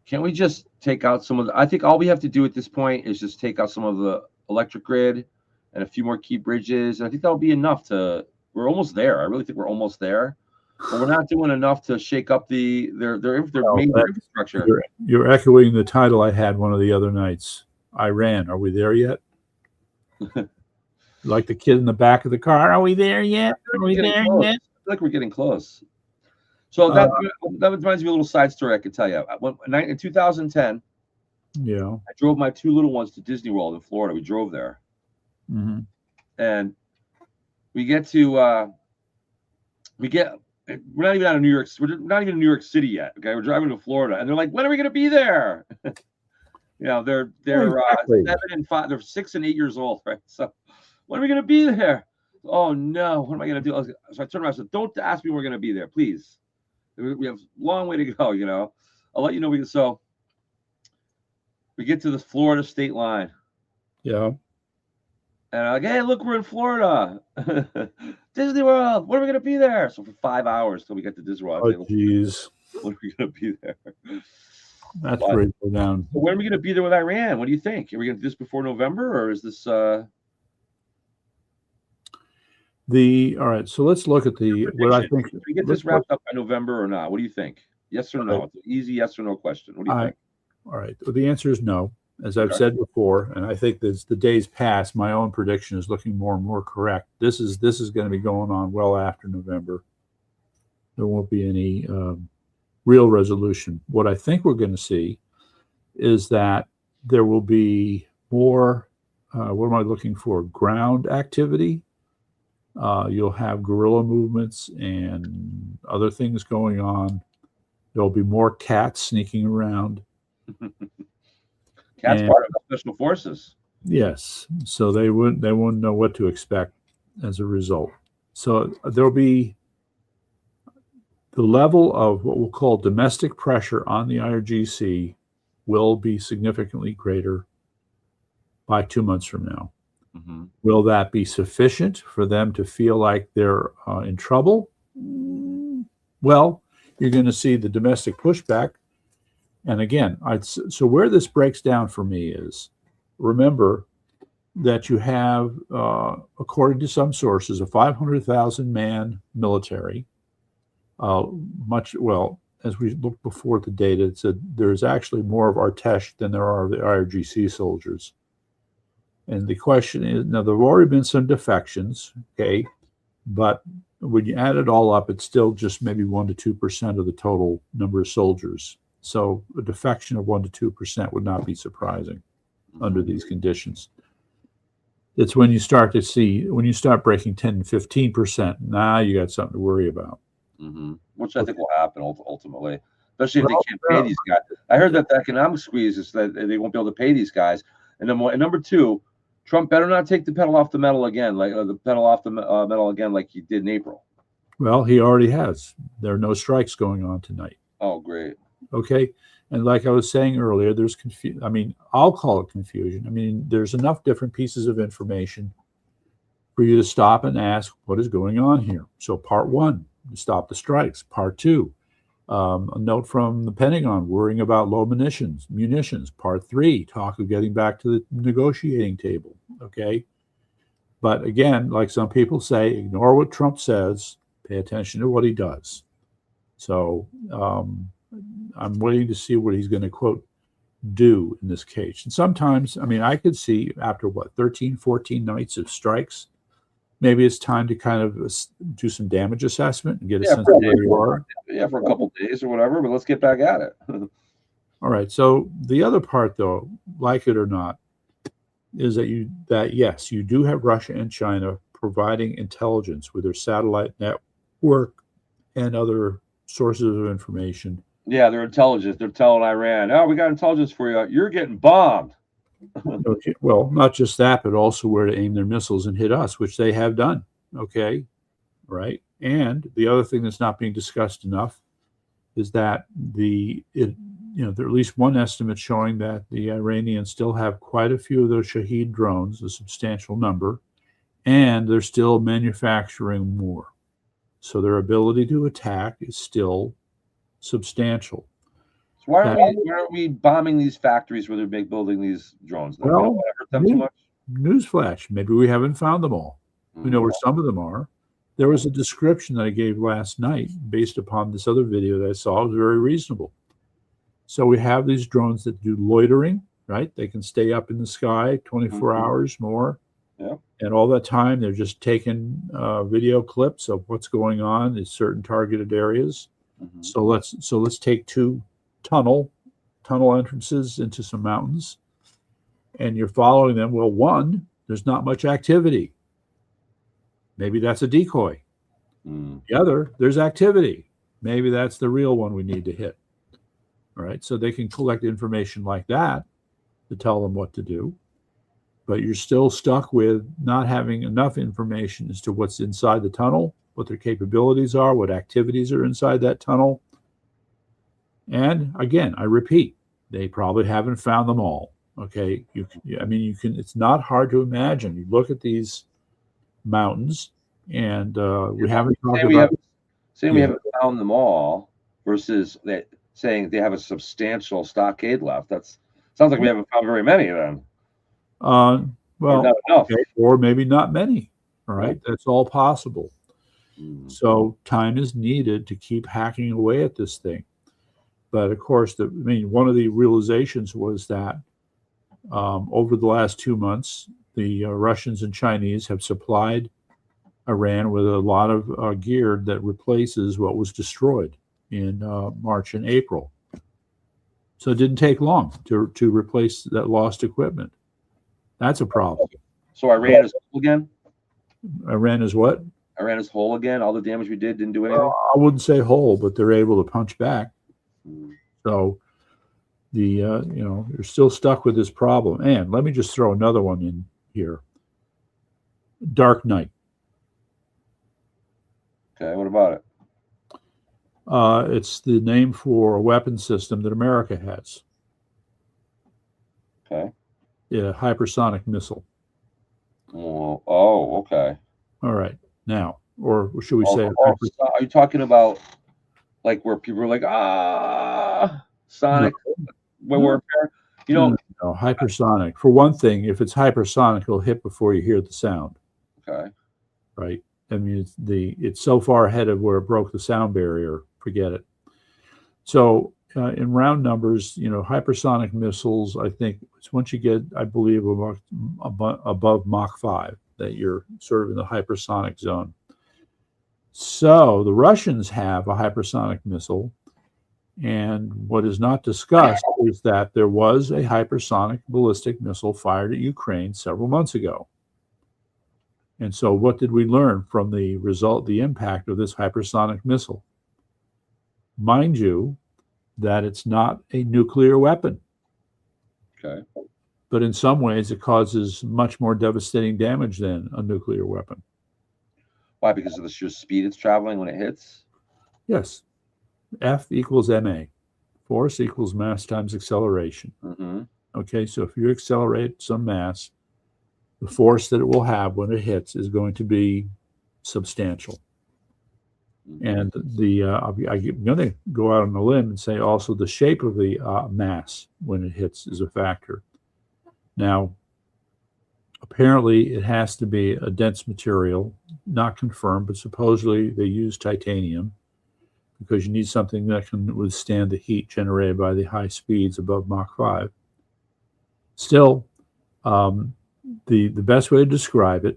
can't we just take out some of the – I think all we have to do at this point is just take out some of the electric grid and a few more key bridges. And I think that'll be enough to – we're almost there. I really think we're almost there. But we're not doing enough to shake up their major infrastructure. You're echoing the title I had one of the other nights. Iran, are we there yet? Like the kid in the back of the car, are we there yet? Are we there yet? I feel like we're getting close. So that reminds me of a little side story I could tell you. In 2010, I drove my two little ones to Disney World in Florida. We drove there. Mm-hmm. And we get to we're not even out of New York. We're not even in New York City yet. Okay, we're driving to Florida, and they're like, "When are we going to be there?" They're 7 and 5. They're 6 and 8 years old, right? So, when are we going to be there? Oh no, what am I going to do? So I turned around and said, "Don't ask me when we're going to be there, please. We have a long way to go. I'll let you know." So we get to the Florida state line. Yeah. And I'm like, "Hey, look, we're in Florida. Disney World. When are we going to be there?" So for 5 hours till we get to Disney World. Oh, jeez. When are we going to be there? That's pretty low down. So when are we going to be there with Iran? What do you think? Are we going to do this before November, or is this? All right. So let's look at what I think. Can we get this wrapped up by November or not? What do you think? Yes or no? It's an easy yes or no question. What do you think? All right. Well, the answer is no. As I've said before, and I think as the days pass, my own prediction is looking more and more correct. This is going to be going on well after November. There won't be any real resolution. What I think we're going to see is that there will be more, what am I looking for? Ground activity. You'll have guerrilla movements and other things going on. There'll be more cats sneaking around. Cat's part of the special forces. Yes. So they wouldn't know what to expect as a result. So there'll be the level of what we'll call domestic pressure on the IRGC will be significantly greater by 2 months from now. Mm-hmm. Will that be sufficient for them to feel like they're in trouble? Well, you're going to see the domestic pushback. And again, so where this breaks down for me is, remember that you have, according to some sources, a 500,000 man military. As we looked before the data, it said there's actually more of Artesh than there are of the IRGC soldiers. And the question is, now there have already been some defections, okay, but when you add it all up, it's still just maybe 1% to 2% of the total number of soldiers. So a defection of 1% to 2% would not be surprising under these conditions. It's when you start breaking 10 and 15%, now you got something to worry about. Mm-hmm. Which I think will happen ultimately, especially if they can't pay these guys. I heard that the economic squeeze is that they won't be able to pay these guys. And number two, Trump better not take the pedal off the metal again, like he did in April. Well, he already has. There are no strikes going on tonight. Oh, great. Okay. And like I was saying earlier, there's confusion. I mean, I'll call it confusion. I mean, there's enough different pieces of information for you to stop and ask, what is going on here? So part one, stop the strikes. Part two, a note from the Pentagon worrying about low munitions. Part three, talk of getting back to the negotiating table. Okay. But again, like some people say, ignore what Trump says, pay attention to what he does. So I'm waiting to see what he's going to, quote, do in this case. And sometimes, I mean, I could see after 13, 14 nights of strikes, maybe it's time to kind of do some damage assessment and get a sense of where you are. Yeah, for a couple of days or whatever, but let's get back at it. All right. So the other part, though, like it or not, is that yes, you do have Russia and China providing intelligence with their satellite network and other sources of information. Yeah, they're intelligence. They're telling Iran, "Oh, we got intelligence for you. You're getting bombed." Okay. Well, not just that, but also where to aim their missiles and hit us, which they have done. Okay. Right. And the other thing that's not being discussed enough is that there are at least one estimate showing that the Iranians still have quite a few of those Shahed drones, a substantial number, and they're still manufacturing more. So their ability to attack is still substantial. So why aren't we bombing these factories where they're building these drones? Well, we don't want to hurt them too much. Newsflash, maybe we haven't found them all. We know where some of them are. There was a description that I gave last night based upon this other video that I saw. It was very reasonable. So we have these drones that do loitering, right? They can stay up in the sky 24 hours more. Yeah. And all that time, they're just taking video clips of what's going on in certain targeted areas. Mm-hmm. So let's take two tunnel entrances into some mountains, and you're following them. Well, one, there's not much activity. Maybe that's a decoy. The other, there's activity. Maybe that's the real one we need to hit. All right. So they can collect information like that to tell them what to do. But you're still stuck with not having enough information as to what's inside the tunnel, what their capabilities are, what activities are inside that tunnel. And again, I repeat, they probably haven't found them all. Okay. It's not hard to imagine. You look at these mountains, and we haven't found them all versus saying they have a substantial stockade left. That sounds like we haven't found very many then. Or maybe not many. All right. That's all possible. So time is needed to keep hacking away at this thing. But of course, one of the realizations was that over the last 2 months, the Russians and Chinese have supplied Iran with a lot of gear that replaces what was destroyed in March and April. So it didn't take long to replace that lost equipment. That's a problem. So Iran is whole again? Iran is what? Iran is whole again? All the damage we did didn't do anything? I wouldn't say whole, but they're able to punch back. So you're still stuck with this problem. And let me just throw another one in here. Dark night. Okay, what about it? It's the name for a weapon system that America has. Okay. Yeah, hypersonic missile. Oh, okay. All right. Now, or should we say? Are you talking about like where people are like, sonic warfare? You know, no, hypersonic. For one thing, if it's hypersonic, it'll hit before you hear the sound. Okay. Right. I mean, it's so far ahead of where it broke the sound barrier. Forget it. So, in round numbers, hypersonic missiles, I think it's once you get, I believe, above Mach 5, that you're sort of in the hypersonic zone. So the Russians have a hypersonic missile, and what is not discussed is that there was a hypersonic ballistic missile fired at Ukraine several months ago. And so what did we learn from the impact of this hypersonic missile? Mind you, that it's not a nuclear weapon. Okay. But in some ways, it causes much more devastating damage than a nuclear weapon. Why? Because of the sheer speed it's traveling when it hits? Yes. F equals ma. Force equals mass times acceleration. Mm-hmm. Okay, so if you accelerate some mass, the force that it will have when it hits is going to be substantial. And I'm going to go out on a limb and say also the shape of the mass when it hits is a factor. Now, apparently it has to be a dense material, not confirmed, but supposedly they use titanium because you need something that can withstand the heat generated by the high speeds above Mach 5. Still, the best way to describe it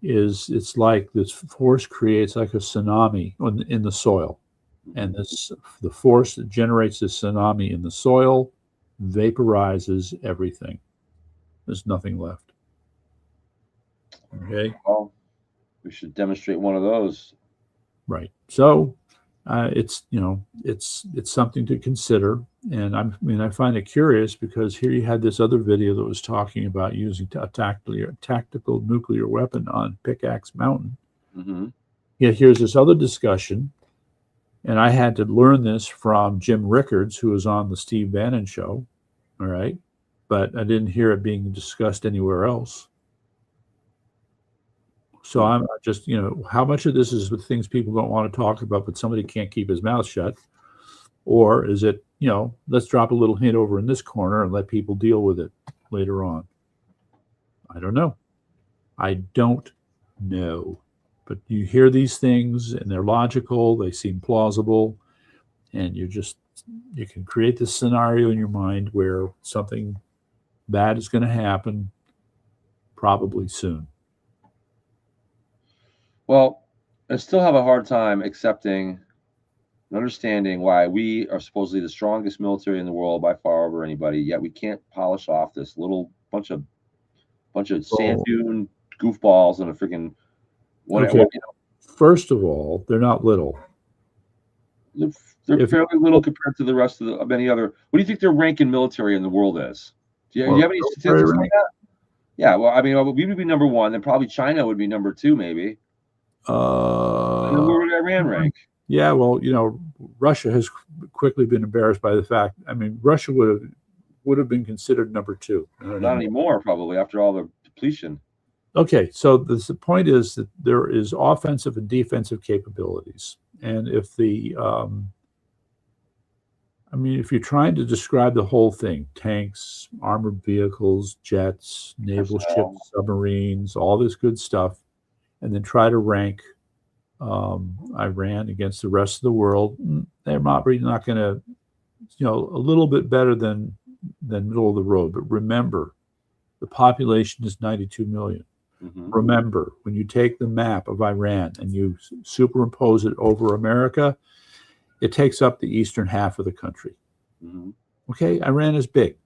is it's like this force creates like a tsunami in the soil. And the force that generates this tsunami in the soil vaporizes everything. There's nothing left. Okay. Well, we should demonstrate one of those. Right. So it's something to consider. And I find it curious because here you had this other video that was talking about using a tactical nuclear weapon on Pickaxe Mountain. Mm-hmm. Yet here's this other discussion, and I had to learn this from Jim Rickards, who was on the Steve Bannon show. All right. But I didn't hear it being discussed anywhere else. So I'm just, how much of this is with things people don't want to talk about, but somebody can't keep his mouth shut? Or is it, let's drop a little hint over in this corner and let people deal with it later on? I don't know. But you hear these things and they're logical, they seem plausible, and you can create this scenario in your mind where something bad is going to happen probably soon. Well, I still have a hard time accepting and understanding why we are supposedly the strongest military in the world by far over anybody, yet we can't polish off this little bunch of sand dune goofballs and a freaking First of all, they're not little. They're fairly little compared to the rest of any other. What do you think their rank in military in the world is? Do you have any statistics like that? Yeah, well, I mean, we would be number one, then probably China would be number two, maybe. And then where would Iran rank? Yeah, well, Russia has quickly been embarrassed by the fact. I mean, Russia would have been considered number two. Not anymore, probably, after all the depletion. Okay, so the point is that there is offensive and defensive capabilities, and if if you're trying to describe the whole thing, tanks, armored vehicles, jets, naval ships, submarines, all this good stuff, and then try to rank Iran against the rest of the world, they're probably not going to, a little bit better than middle of the road. But remember, the population is 92 million. Mm-hmm. Remember, when you take the map of Iran and you superimpose it over America, it takes up the eastern half of the country. Mm-hmm. Okay, Iran is big.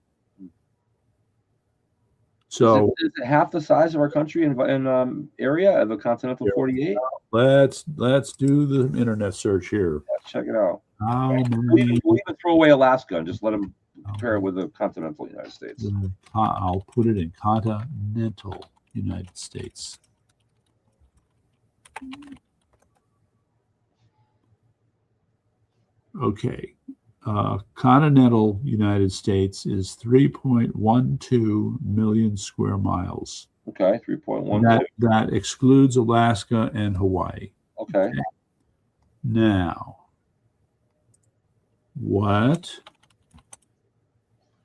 So is it half the size of our country in area of the continental 48? Let's do the internet search here. Yeah, check it out. We'll even throw away Alaska and just let them Compare it with the continental United States. I'll put it in continental United States. Okay. Continental United States is 3.12 million square miles. Okay, 3.1. That excludes Alaska and Hawaii. Okay. Now, what?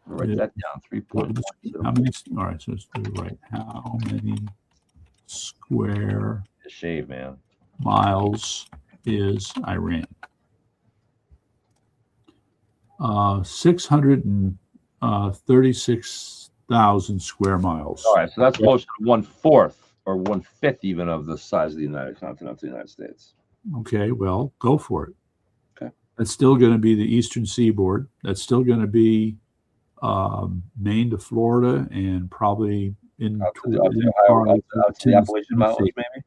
Write that down. 3.1. How many? All right, so let's do it right. How many square shave, man, miles is Iran? 636,000 square miles. All right, so that's close to 1/4 or 1/5 even of the size of the continental United States. Okay, well, go for it. Okay. That's still going to be the eastern seaboard. That's still going to be Maine to Florida and probably out to the Appalachian Mountains, maybe?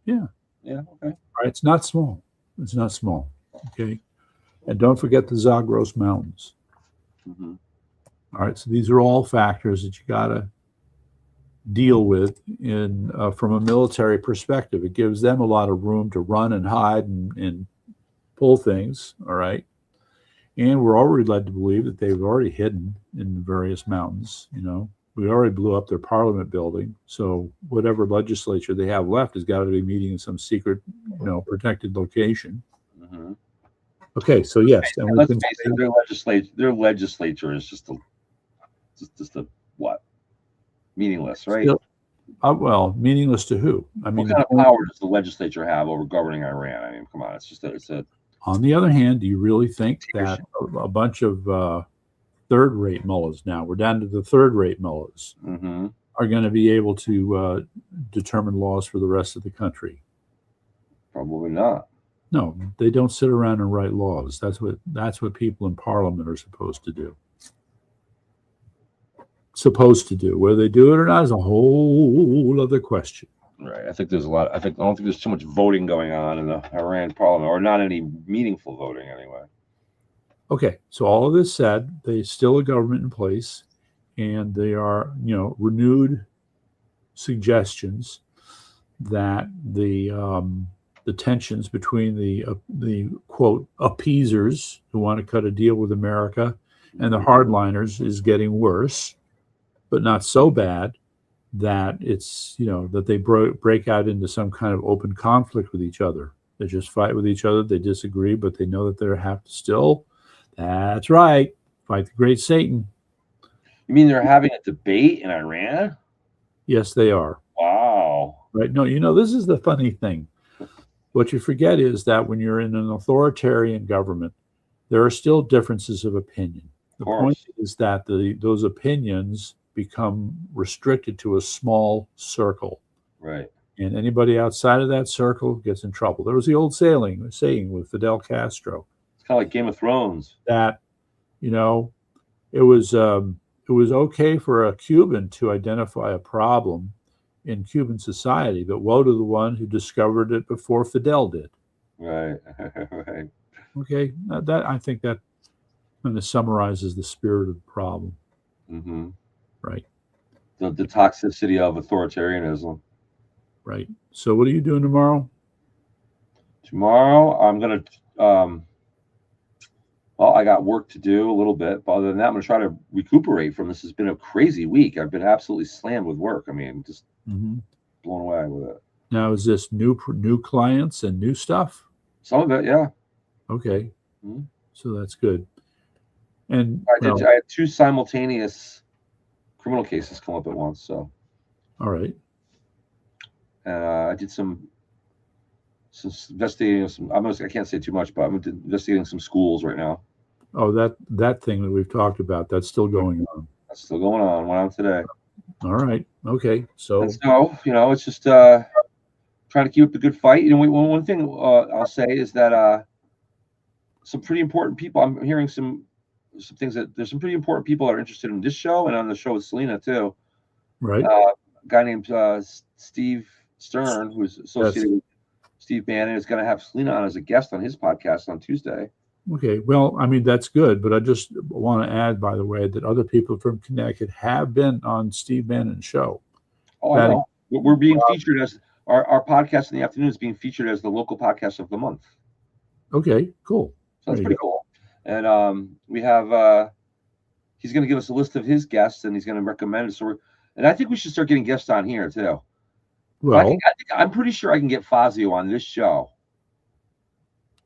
Yeah. Yeah, okay. All right, it's not small. It's not small. Okay. And don't forget the Zagros Mountains. Mm-hmm. All right, so these are all factors that you got to deal with in from a military perspective. It gives them a lot of room to run and hide and pull things, all right? And we're already led to believe that they've already hidden in various mountains, you know. We already blew up their parliament building, so whatever legislature they have left has got to be meeting in some secret, you know, protected location. Mm-hmm. Okay, so yes, and let's face it, their legislature is just a what? Meaningless, right? Still, well, meaningless to who? I mean, what kind of power does the legislature have over governing Iran? I mean, come on, it's a. On the other hand, do you really think that a bunch of third-rate mullahs, now we're down to the third-rate mullahs, mm-hmm. are going to be able to determine laws for the rest of the country? Probably not. No, they don't sit around and write laws. That's what people in Parliament are supposed to do. Whether they do it or not is a whole other question. Right. I think there's a lot. I don't think there's too much voting going on in the Iran Parliament, or not any meaningful voting anyway. Okay, so all of this said, there's still a government in place, and they are, you know, renewed suggestions that the tensions between the quote appeasers who want to cut a deal with America and the hardliners is getting worse, but not so bad that it's, you know, that they break out into some kind of open conflict with each other. They just fight with each other. They disagree, but they know that they have to still, that's right, fight the great Satan. You mean they're having a debate in Iran? Yes, they are. Wow. Right. No, you know, this is the funny thing. What you forget is that when you're in an authoritarian government, there are still differences of opinion. The point is that those opinions become restricted to a small circle. Right. And anybody outside of that circle gets in trouble. There was the old saying with Fidel Castro. It's kind of like Game of Thrones. That, you know, it was okay for a Cuban to identify a problem in Cuban society, but woe to the one who discovered it before Fidel did. Right. Right. Okay. That I think that kind of summarizes the spirit of the problem. Mm-hmm. Right. The toxicity of authoritarianism. Right. So what are you doing tomorrow? Tomorrow I'm going to, well, I got work to do a little bit, but other than that, I'm going to try to recuperate from this. It's been a crazy week. I've been absolutely slammed with work. I mean, just blown away with it. Now, is this new clients and new stuff? Some of it, yeah. Okay. Mm-hmm. So that's good. And I had 2 simultaneous criminal cases come up at once. So, all right. I did some investigating. I can't say too much, but I'm investigating some schools right now. Oh, that thing that we've talked about, that's still going on. That's still going on. Went on today. All right. Okay. So, you know, it's just trying to keep up a good fight. You know, one thing I'll say is that some pretty important people. I'm hearing some things that there's some pretty important people that are interested in this show and on the show with Selena too. Right. A guy named Steve Stern, who's associated with Steve Bannon, is going to have Selena on as a guest on his podcast on Tuesday. Okay, well, I mean, that's good, but I just want to add, by the way, that other people from Connecticut have been on Steve Bannon's show. Oh, I know. We're being featured as our podcast in the afternoon is being featured as the local podcast of the month. Okay, cool. So that's pretty cool. And we have he's going to give us a list of his guests, and he's going to recommend it. And I think we should start getting guests on here too. Well, I'm pretty sure I can get Fazio on this show.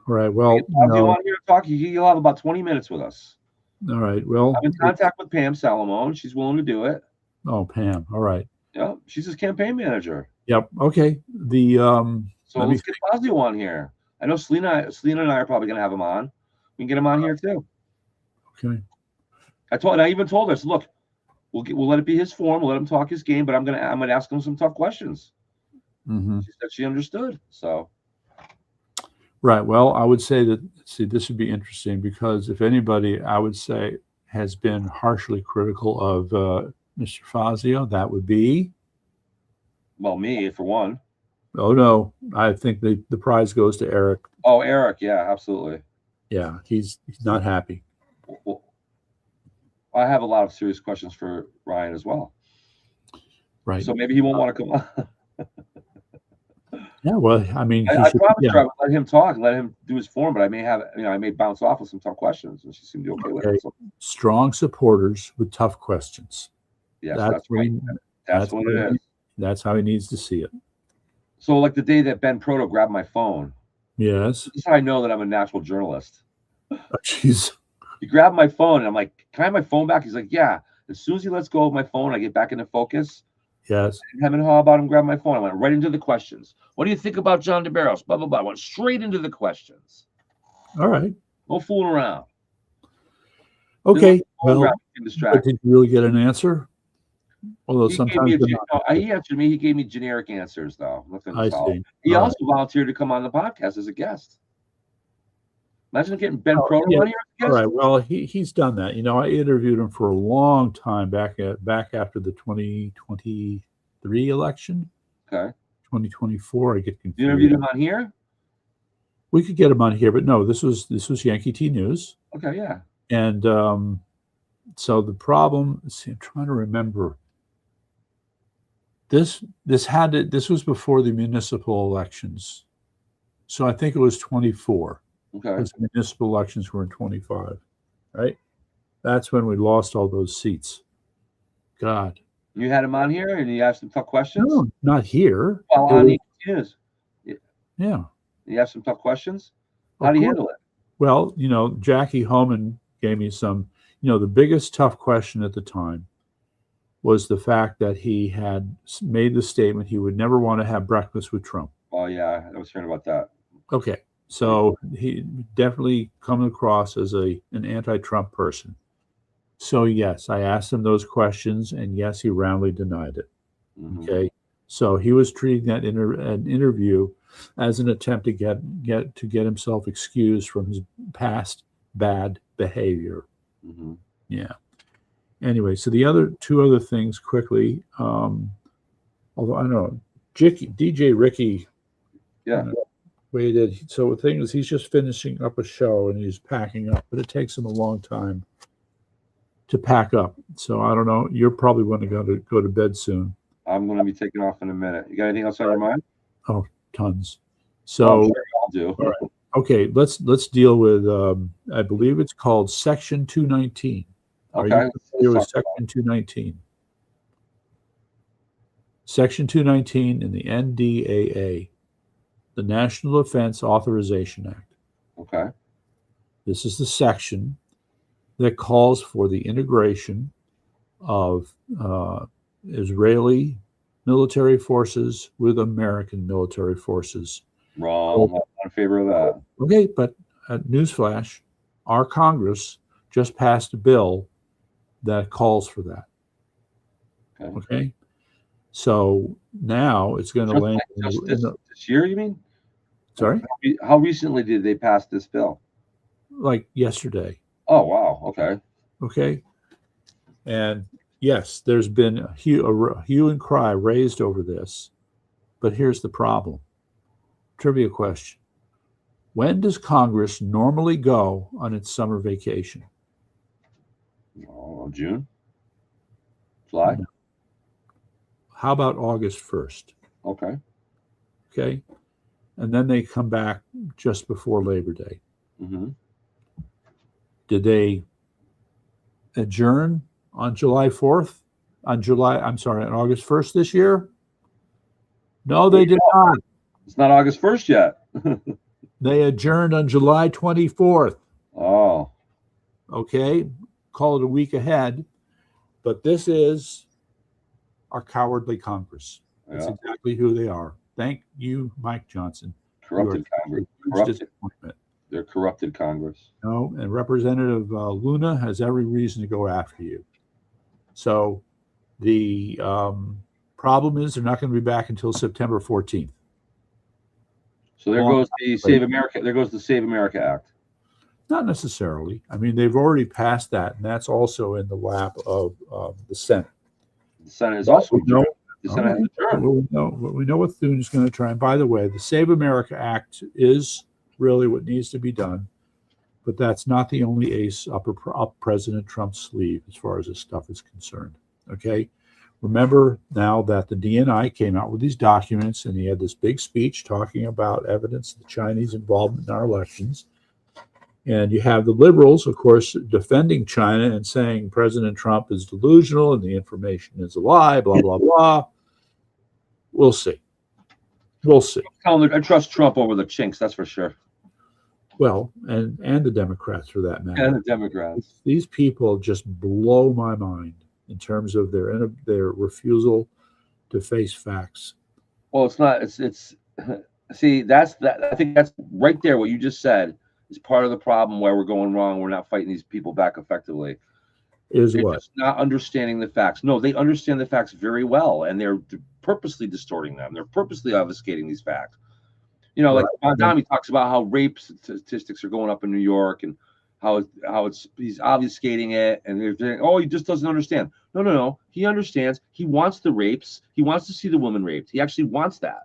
All right. Well, Fazio on here to talk. He'll have about 20 minutes with us. All right. Well, I'm in contact with Pam Salamone. She's willing to do it. Oh, Pam. All right. Yeah, she's his campaign manager. Yep. Okay. So let's get Fazio on here. I know Selena and I are probably going to have him on. We can get him on here too. Okay. I even told her, I said, look, we'll let it be his form. We'll let him talk his game, but I'm gonna ask him some tough questions. Mm-hmm. She said she understood. So. Right. Well, I would say that, this would be interesting because if anybody, I would say, has been harshly critical of Mr. Fazio, that would be. Well, me, for one. Oh, no. I think the prize goes to Eric. Oh, Eric. Yeah, absolutely. Yeah, he's not happy. Well, I have a lot of serious questions for Ryan as well. Right. So maybe he won't want to come on. Yeah, well, I mean, I promise you, I would let him talk, let him do his form, but I may bounce off with some tough questions, and she seemed to be okay with it. So. Strong supporters with tough questions. Yes, that's right. That's what it is. That's how he needs to see it. So, like the day that Ben Proto grabbed my phone. Yes. This is how I know that I'm a natural journalist. Jeez. He grabbed my phone, and I'm like, "Can I have my phone back?" He's like, "Yeah." As soon as he lets go of my phone, I get back into focus. Yes. I didn't have any haw about him grabbing my phone. I went right into the questions. What do you think about John DeBarros? Blah, blah, blah. I went straight into the questions. All right. No fooling around. Okay. Well, but did you really get an answer? Although sometimes he answered me. He gave me generic answers, though. I see. He also volunteered to come on the podcast as a guest. Imagine getting Ben Proto on here as a guest. All right. Well, he's done that. I interviewed him for a long time back after the 2023 election. Okay. 2024. I get confused. You interviewed him on here? We could get him on here, but no. This was Yankee T News. Okay. Yeah. And so the problem. I'm trying to remember. This was before the municipal elections, so I think it was 24. Okay. Because the municipal elections were in 25, right? That's when we lost all those seats. God. You had him on here and you asked some tough questions? No, not here. Well, on the news. Yeah. You asked some tough questions? How do you handle it? Well, Jackie Homan gave me some, the biggest tough question at the time was the fact that he had made the statement he would never want to have breakfast with Trump. Oh, yeah. I was hearing about that. Okay. So he definitely comes across as an anti-Trump person. So yes, I asked him those questions, and yes, he roundly denied it. Mm-hmm. Okay, so he was treating that an interview as an attempt to get himself excused from his past bad behavior. Mm-hmm. Yeah. Anyway, so the two other things quickly. Although I don't know, DJ Ricky. Yeah. Waited. So the thing is, he's just finishing up a show and he's packing up, but it takes him a long time to pack up. So I don't know. You're probably going to go to bed soon. I'm going to be taking off in a minute. You got anything else on your mind? Oh, tons. So I'm sure I'll do. All right. Okay, let's deal with. I believe it's called Section 219. Okay. Are you familiar with Section 219? Section 219 in the NDAA. The National Defense Authorization Act. Okay. This is the section that calls for the integration of Israeli military forces with American military forces. Wrong. I'm not in favor of that. Okay, but newsflash, our Congress just passed a bill that calls for that. Okay. So now it's going to land this year, you mean? Sorry? How recently did they pass this bill? Like yesterday. Oh, wow. Okay. Okay. And yes, there's been a hue and cry raised over this. But here's the problem. Trivia question. When does Congress normally go on its summer vacation? Oh, June, July. No. How about August 1st? Okay. Okay. And then they come back just before Labor Day. Mm-hmm. Did they adjourn on July 4th? On August 1st this year? No, they did not. It's not August 1st yet. They adjourned on July 24th. Oh. Okay. Call it a week ahead. But this is our cowardly Congress. That's exactly who they are. Thank you, Mike Johnson. Corrupted Congress. Disappointment. They're corrupted Congress. No, and Representative Luna has every reason to go after you. So the problem is they're not going to be back until September 14th. So there goes the Save America. There goes the Save America Act. Not necessarily. I mean, they've already passed that, and that's also in the lap of the Senate. The Senate is also adjourned. The Senate has adjourned. We know what Thune is going to try. And by the way, the Save America Act is really what needs to be done, but that's not the only ace up President Trump's sleeve as far as this stuff is concerned. Okay. Remember now that the DNI came out with these documents, and he had this big speech talking about evidence of the Chinese involvement in our elections. And you have the liberals, of course, defending China and saying President Trump is delusional and the information is a lie, blah, blah, blah. We'll see. We'll see. I trust Trump over the chinks, that's for sure. Well, and the Democrats for that matter. And the Democrats. These people just blow my mind in terms of their refusal to face facts. Well, it's not. It's see, that's that. I think that's right there. What you just said is part of the problem where we're going wrong. We're not fighting these people back effectively. They're just not understanding the facts. No, they understand the facts very well, and they're purposely distorting them. They're purposely obfuscating these facts. You know, like Mondami talks about how rape statistics are going up in New York, and how he's obfuscating it, and they're saying, oh, he just doesn't understand. No. He understands. He wants the rapes. He wants to see the woman raped. He actually wants that.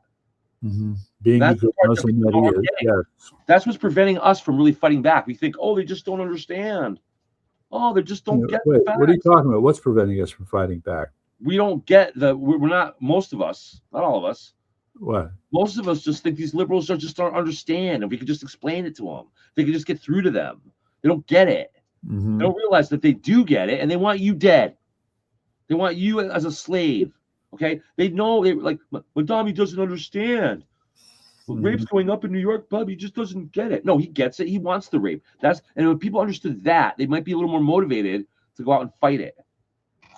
Mm-hmm. Being a good Muslim that he is. Yes. That's what's preventing us from really fighting back. We think, oh, they just don't understand. Oh, they just don't get the facts. What are you talking about? What's preventing us from fighting back? We don't get we're not, most of us, not all of us. What? Most of us just think these liberals just don't understand. And we could just explain it to them. They could just get through to them. They don't get it. Mm-hmm. They don't realize that they do get it, and they want you dead. They want you as a slave. Okay? They know, like, Mondami doesn't understand. Rape's going up in New York, bub. He just doesn't get it. No, he gets it. He wants the rape. And when people understood that, they might be a little more motivated to go out and fight it.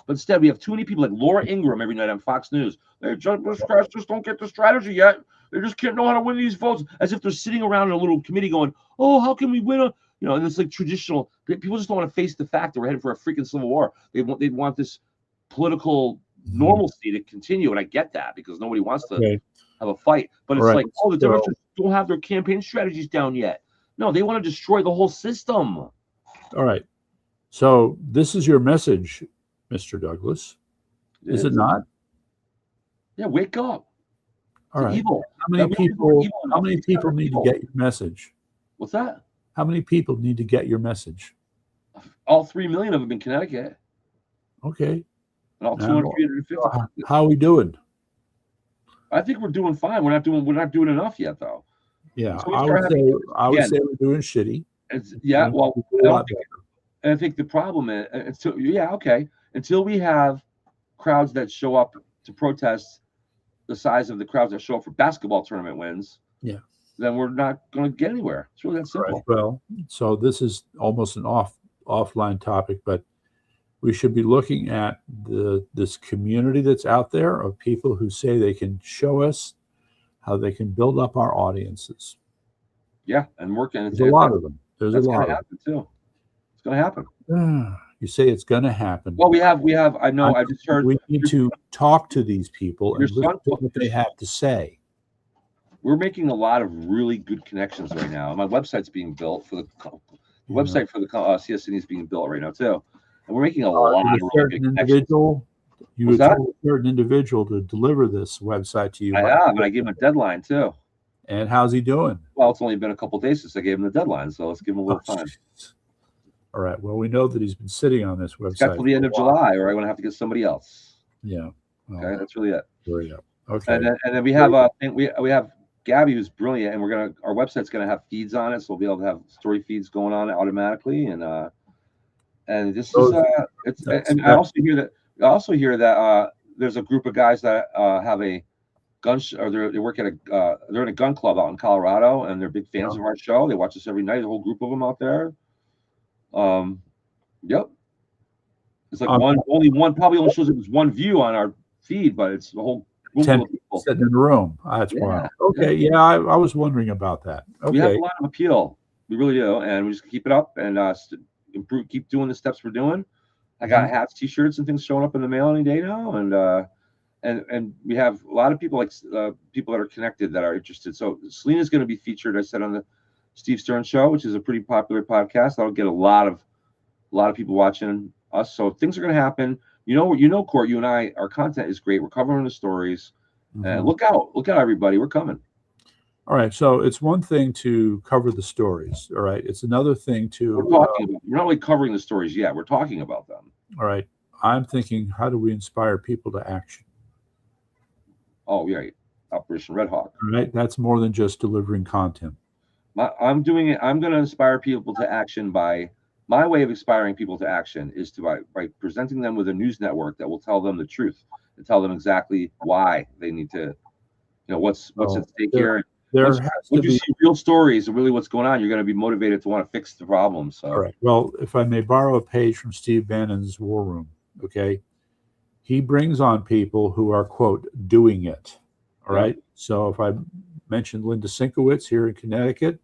But instead, we have too many people like Laura Ingraham every night on Fox News. They just don't get the strategy yet. They just can't know how to win these votes, as if they're sitting around in a little committee going, "Oh, how can we win and it's like traditional." People just don't want to face the fact that we're headed for a freaking civil war. They want this political normalcy to continue, and I get that because nobody wants to have a fight. But it's like, oh, the Democrats don't have their campaign strategies down yet. No, they want to destroy the whole system. All right. So this is your message, Mr. Douglas. Is it not? Yeah, wake up. All right. Evil. How many people need to get your message? What's that? How many people need to get your message? All 3 million of them in Connecticut. Okay. And all 250. How are we doing? I think we're doing fine. We're not doing enough yet, though. Yeah, so I would say we're doing shitty. I think the problem is until we have crowds that show up to protest the size of the crowds that show up for basketball tournament wins. Yeah. Then we're not going to get anywhere. It's really that simple. Right. Well, so this is almost an offline topic, but we should be looking at this community that's out there of people who say they can show us how they can build up our audiences. Yeah, and working. There's a lot of them. There's a lot of them too. It's going to happen. You say it's going to happen. Well, we have. I know. I just heard. We need to talk to these people and listen to what they have to say. We're making a lot of really good connections right now. My website's being built for the website for the CSNE is being built right now too, and we're making a lot of really good connections. You would tell a certain individual to deliver this website to you. I have, and I gave him a deadline too. And how's he doing? Well, it's only been a couple of days since I gave him the deadline, so let's give him a little time. All right. Well, we know that he's been sitting on this website. It's got till the end of July, or I'm going to have to get somebody else. Yeah. Well, okay, that's really it. Okay. And then we have we have Gabby, who's brilliant, and our website's going to have feeds on it, so we'll be able to have story feeds going on automatically, and this is and I also hear that there's a group of guys that have a gun or they work at they're in a gun club out in Colorado, and they're big fans of our show. They watch us every night. There's a whole group of them out there. Yep. It's like only shows it was one view on our feed, but it's the whole room 10 full of people sitting in the room. That's wild. Okay, I was wondering about that. Okay. We have a lot of appeal. We really do, and we just keep it up and improve. Keep doing the steps we're doing. I got hats, T-shirts, and things showing up in the mail any day now, and we have a lot of people people that are connected that are interested. So Selena's going to be featured, I said, on the Steve Stern Show, which is a pretty popular podcast. That'll get a lot of people watching us. So things are going to happen. Court, you and I, our content is great. We're covering the stories. Look out, everybody. We're coming. All right. So it's one thing to cover the stories. All right. It's another thing to. We're not only covering the stories yet. We're talking about them. All right. I'm thinking, how do we inspire people to action? Oh, yeah. Operation Red Hawk. All right. That's more than just delivering content. I'm doing it. I'm going to inspire people to action by. My way of inspiring people to action is by presenting them with a news network that will tell them the truth and tell them exactly why they need to, what's at stake here. Once you see real stories of really what's going on, you're going to be motivated to want to fix the problem. So, all right. Well, if I may borrow a page from Steve Bannon's War Room, okay, he brings on people who are, quote, doing it. All right. So if I mentioned Linda Sinkowitz here in Connecticut,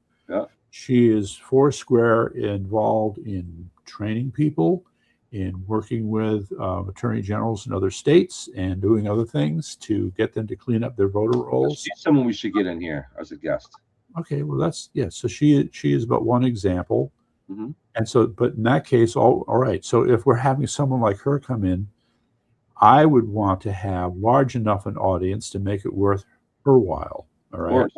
she is foursquare involved in training people, in working with attorney generals in other states and doing other things to get them to clean up their voter rolls. She's someone we should get in here as a guest. Okay, well so she is but one example. Mm-hmm. And so, but in that case, all right. So if we're having someone like her come in, I would want to have large enough an audience to make it worth her while. All right.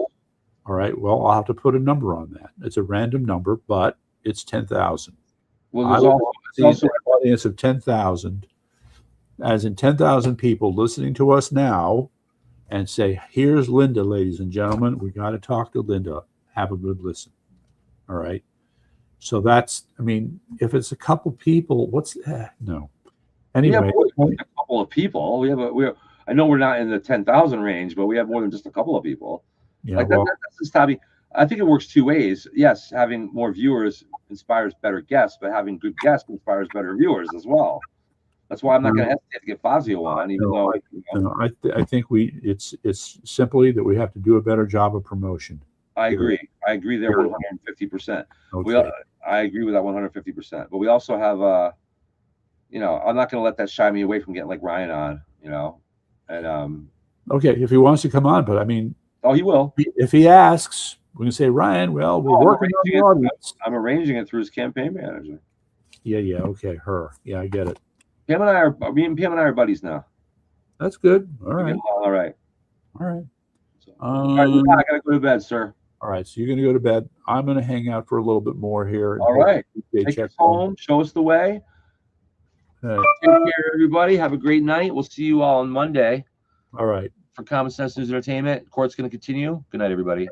All right. Well, I'll have to put a number on that. It's a random number, but it's 10,000. Well, there's also an audience of 10,000, as in 10,000 people listening to us now, and say, "Here's Linda, ladies and gentlemen. We got to talk to Linda. Have a good listen." All right. So that's. I mean, if it's a couple people, no. Anyway, we have a couple of people. We have. I know we're not in the 10,000 range, but we have more than just a couple of people. Yeah, that's just hobby. I think it works two ways. Yes, having more viewers inspires better guests, but having good guests inspires better viewers as well. That's why I'm not going to hesitate to get Fazio on, even though. I think it's simply that we have to do a better job of promotion. I agree. I agree there 150%. Okay. I agree with that 150%. But we also have I'm not going to let that shy me away from getting like Ryan on, and okay, if he wants to come on, but I mean. Oh, he will. If he asks, we can say, Ryan, well, we're working on the audience. I'm arranging it through his campaign manager. Yeah, okay, her. Yeah, I get it. Pam and I are buddies now. That's good. All right. All right. So, all right, I gotta go to bed, sir. All right, so you're gonna go to bed. I'm gonna hang out for a little bit more here. All right. Take us home. Show us the way. Take care, everybody. Have a great night. We'll see you all on Monday. All right. For Common Sense News Entertainment. Court's going to continue. Good night, everybody.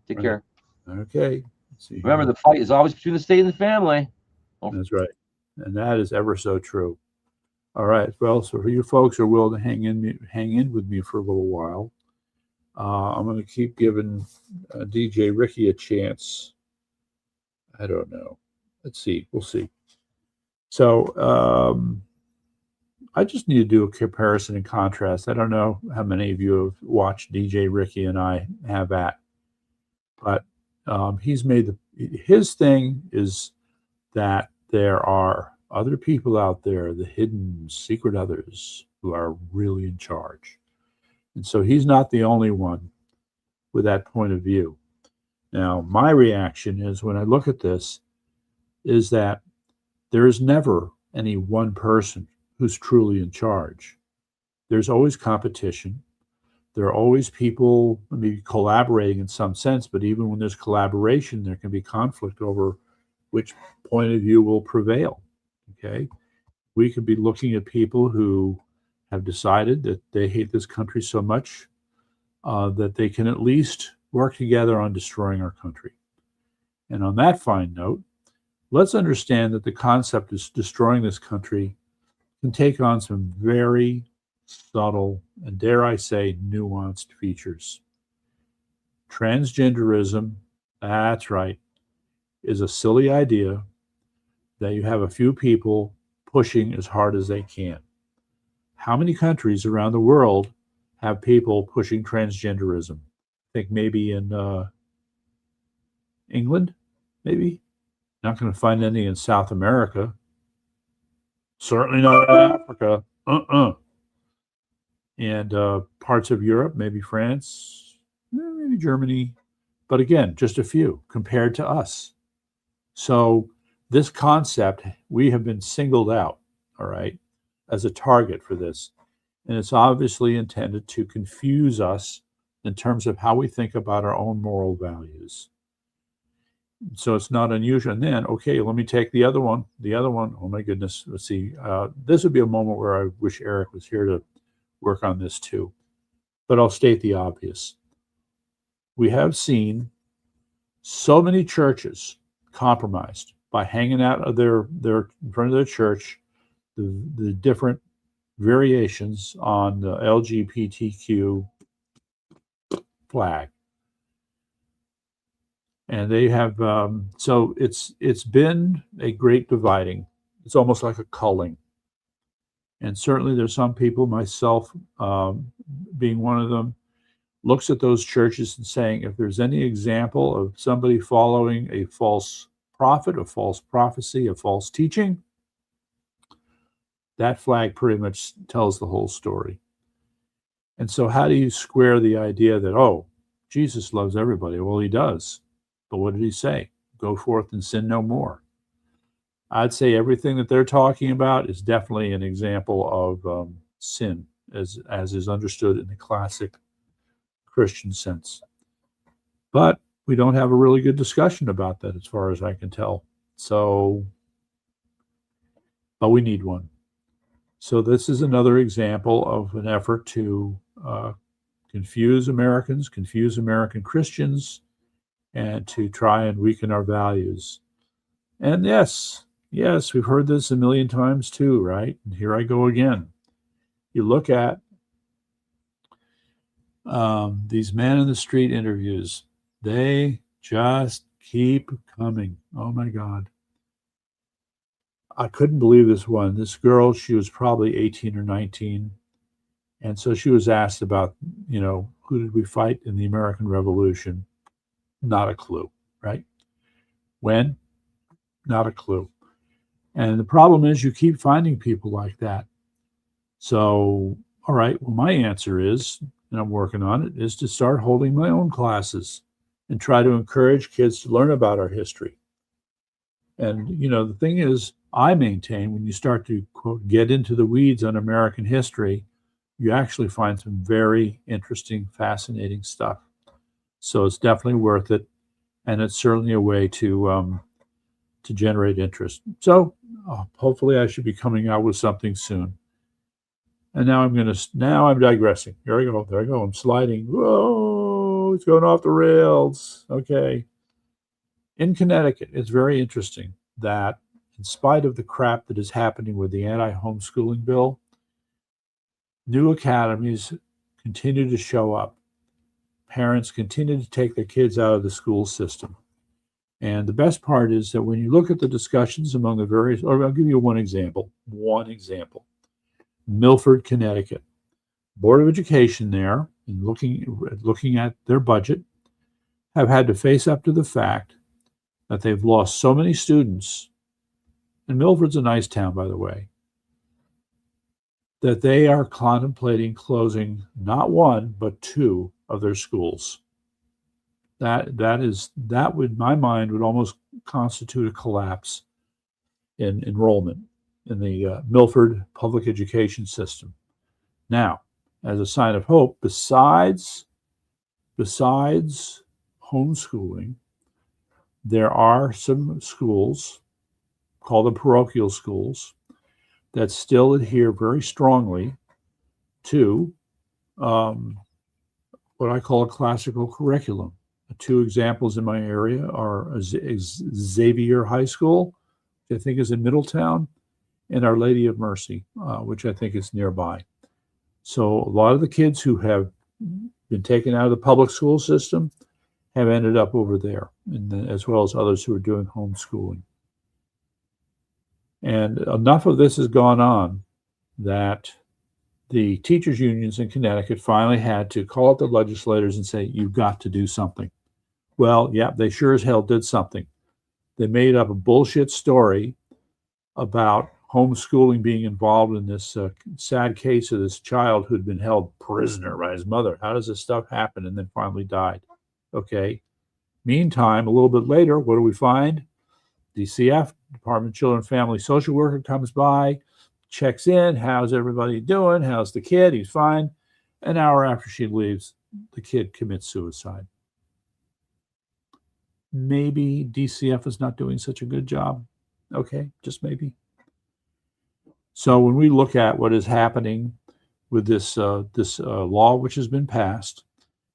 Take care. Okay. Remember, the fight is always between the state and the family. That's right. And that is ever so true. All right. Well, so for you folks who are willing to hang in with me for a little while, I'm going to keep giving DJ Ricky a chance. I don't know. Let's see. We'll see. So, I just need to do a comparison and contrast. I don't know how many of you have watched DJ Ricky and I have at, but he's made his thing is that there are other people out there, the hidden secret others who are really in charge. And so he's not the only one with that point of view. Now, my reaction is when I look at this is that there is never any one person who's truly in charge. There's always competition. There are always people maybe collaborating in some sense, but even when there's collaboration, there can be conflict over which point of view will prevail. Okay. We could be looking at people who have decided that they hate this country so much that they can at least work together on destroying our country. And on that fine note, let's understand that the concept of destroying this country can take on some very subtle and, dare I say, nuanced features. Transgenderism, that's right, is a silly idea that you have a few people pushing as hard as they can. How many countries around the world have people pushing transgenderism? I think maybe in England, maybe. Not going to find any in South America. Certainly not in Africa. And parts of Europe, maybe France, maybe Germany. But again, just a few compared to us. So this concept, we have been singled out, all right, as a target for this. And it's obviously intended to confuse us in terms of how we think about our own moral values. So it's not unusual. And then, okay, let me take the other one. The other one, oh my goodness, let's see. This would be a moment where I wish Eric was here to work on this too. But I'll state the obvious. We have seen so many churches compromised by hanging out of their in front of their church the different variations on the LGBTQ flag. And they have, so it's been a great dividing. It's almost like a culling. And certainly there's some people, myself being one of them, looks at those churches and saying, if there's any example of somebody following a false prophet, a false prophecy, a false teaching, that flag pretty much tells the whole story. And so how do you square the idea that, oh, Jesus loves everybody? Well, he does. But what did he say? Go forth and sin no more. I'd say everything that they're talking about is definitely an example of sin, as is understood in the classic Christian sense. But we don't have a really good discussion about that as far as I can tell. So, but we need one. So this is another example of an effort to confuse Americans, confuse American Christians, and to try and weaken our values. And yes, we've heard this a million times too, right? And here I go again. You look at these man in the street interviews, they just keep coming. Oh my God. I couldn't believe this one. This girl, she was probably 18 or 19. And so she was asked about, who did we fight in the American Revolution? Not a clue, right? When? Not a clue. And the problem is you keep finding people like that. So, all right, well, my answer is, and I'm working on it, is to start holding my own classes and try to encourage kids to learn about our history. And, the thing is, I maintain when you start to, quote, get into the weeds on American history, you actually find some very interesting, fascinating stuff. So it's definitely worth it. And it's certainly a way to generate interest. So hopefully I should be coming out with something soon. And now I'm digressing. There I go. I'm sliding. Whoa, it's going off the rails. Okay. In Connecticut, it's very interesting that in spite of the crap that is happening with the anti-homeschooling bill, new academies continue to show up. Parents continue to take their kids out of the school system. And the best part is that when you look at the discussions among the various, or I'll give you one example. Milford, Connecticut. Board of Education there, and looking at their budget, have had to face up to the fact that they've lost so many students, and Milford's a nice town, by the way, that they are contemplating closing not one, but two of their schools. That would, in my mind, would almost constitute a collapse in enrollment in the Milford public education system. Now, as a sign of hope, besides homeschooling, there are some schools, called the parochial schools, that still adhere very strongly to what I call a classical curriculum. The two examples in my area are Xavier High School, which I think is in Middletown, and Our Lady of Mercy, which I think is nearby. So a lot of the kids who have been taken out of the public school system have ended up over there, and as well as others who are doing homeschooling. And enough of this has gone on that the teachers' unions in Connecticut finally had to call up the legislators and say, you've got to do something. Well, yeah, they sure as hell did something. They made up a bullshit story about homeschooling being involved in this sad case of this child who'd been held prisoner by his mother. How does this stuff happen? And then finally died. Okay. Meantime, a little bit later, what do we find? DCF, Department of Children and Family Social Worker, comes by, checks in. How's everybody doing? How's the kid? He's fine. An hour after she leaves, the kid commits suicide. Maybe DCF is not doing such a good job. Okay, just maybe. So when we look at what is happening with this law which has been passed,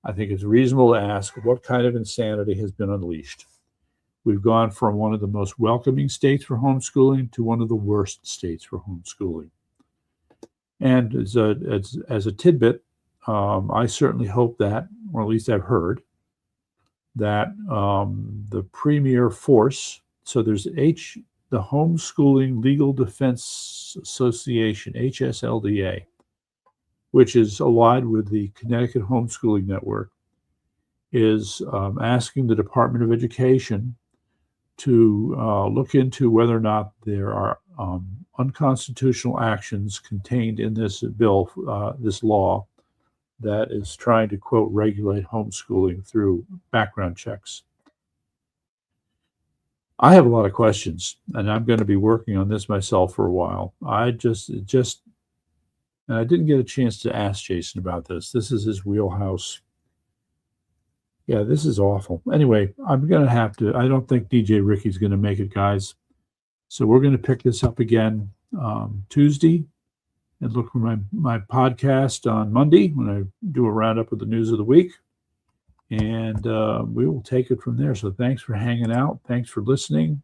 I think it's reasonable to ask what kind of insanity has been unleashed. We've gone from one of the most welcoming states for homeschooling to one of the worst states for homeschooling. And as a tidbit, I certainly hope that, or at least I've heard, that the premier force, so there's the Homeschooling Legal Defense Association, HSLDA, which is allied with the Connecticut Homeschooling Network, is asking the Department of Education to look into whether or not there are unconstitutional actions contained in this bill, this law, that is trying to, quote, regulate homeschooling through background checks. I have a lot of questions, and I'm going to be working on this myself for a while. and I didn't get a chance to ask Jason about this. This is his wheelhouse. Yeah, this is awful. Anyway, I'm going to have to, I don't think DJ Ricky's going to make it, guys. So we're going to pick this up again Tuesday, and look for my podcast on Monday when I do a roundup of the news of the week. And we will take it from there. So thanks for hanging out. Thanks for listening.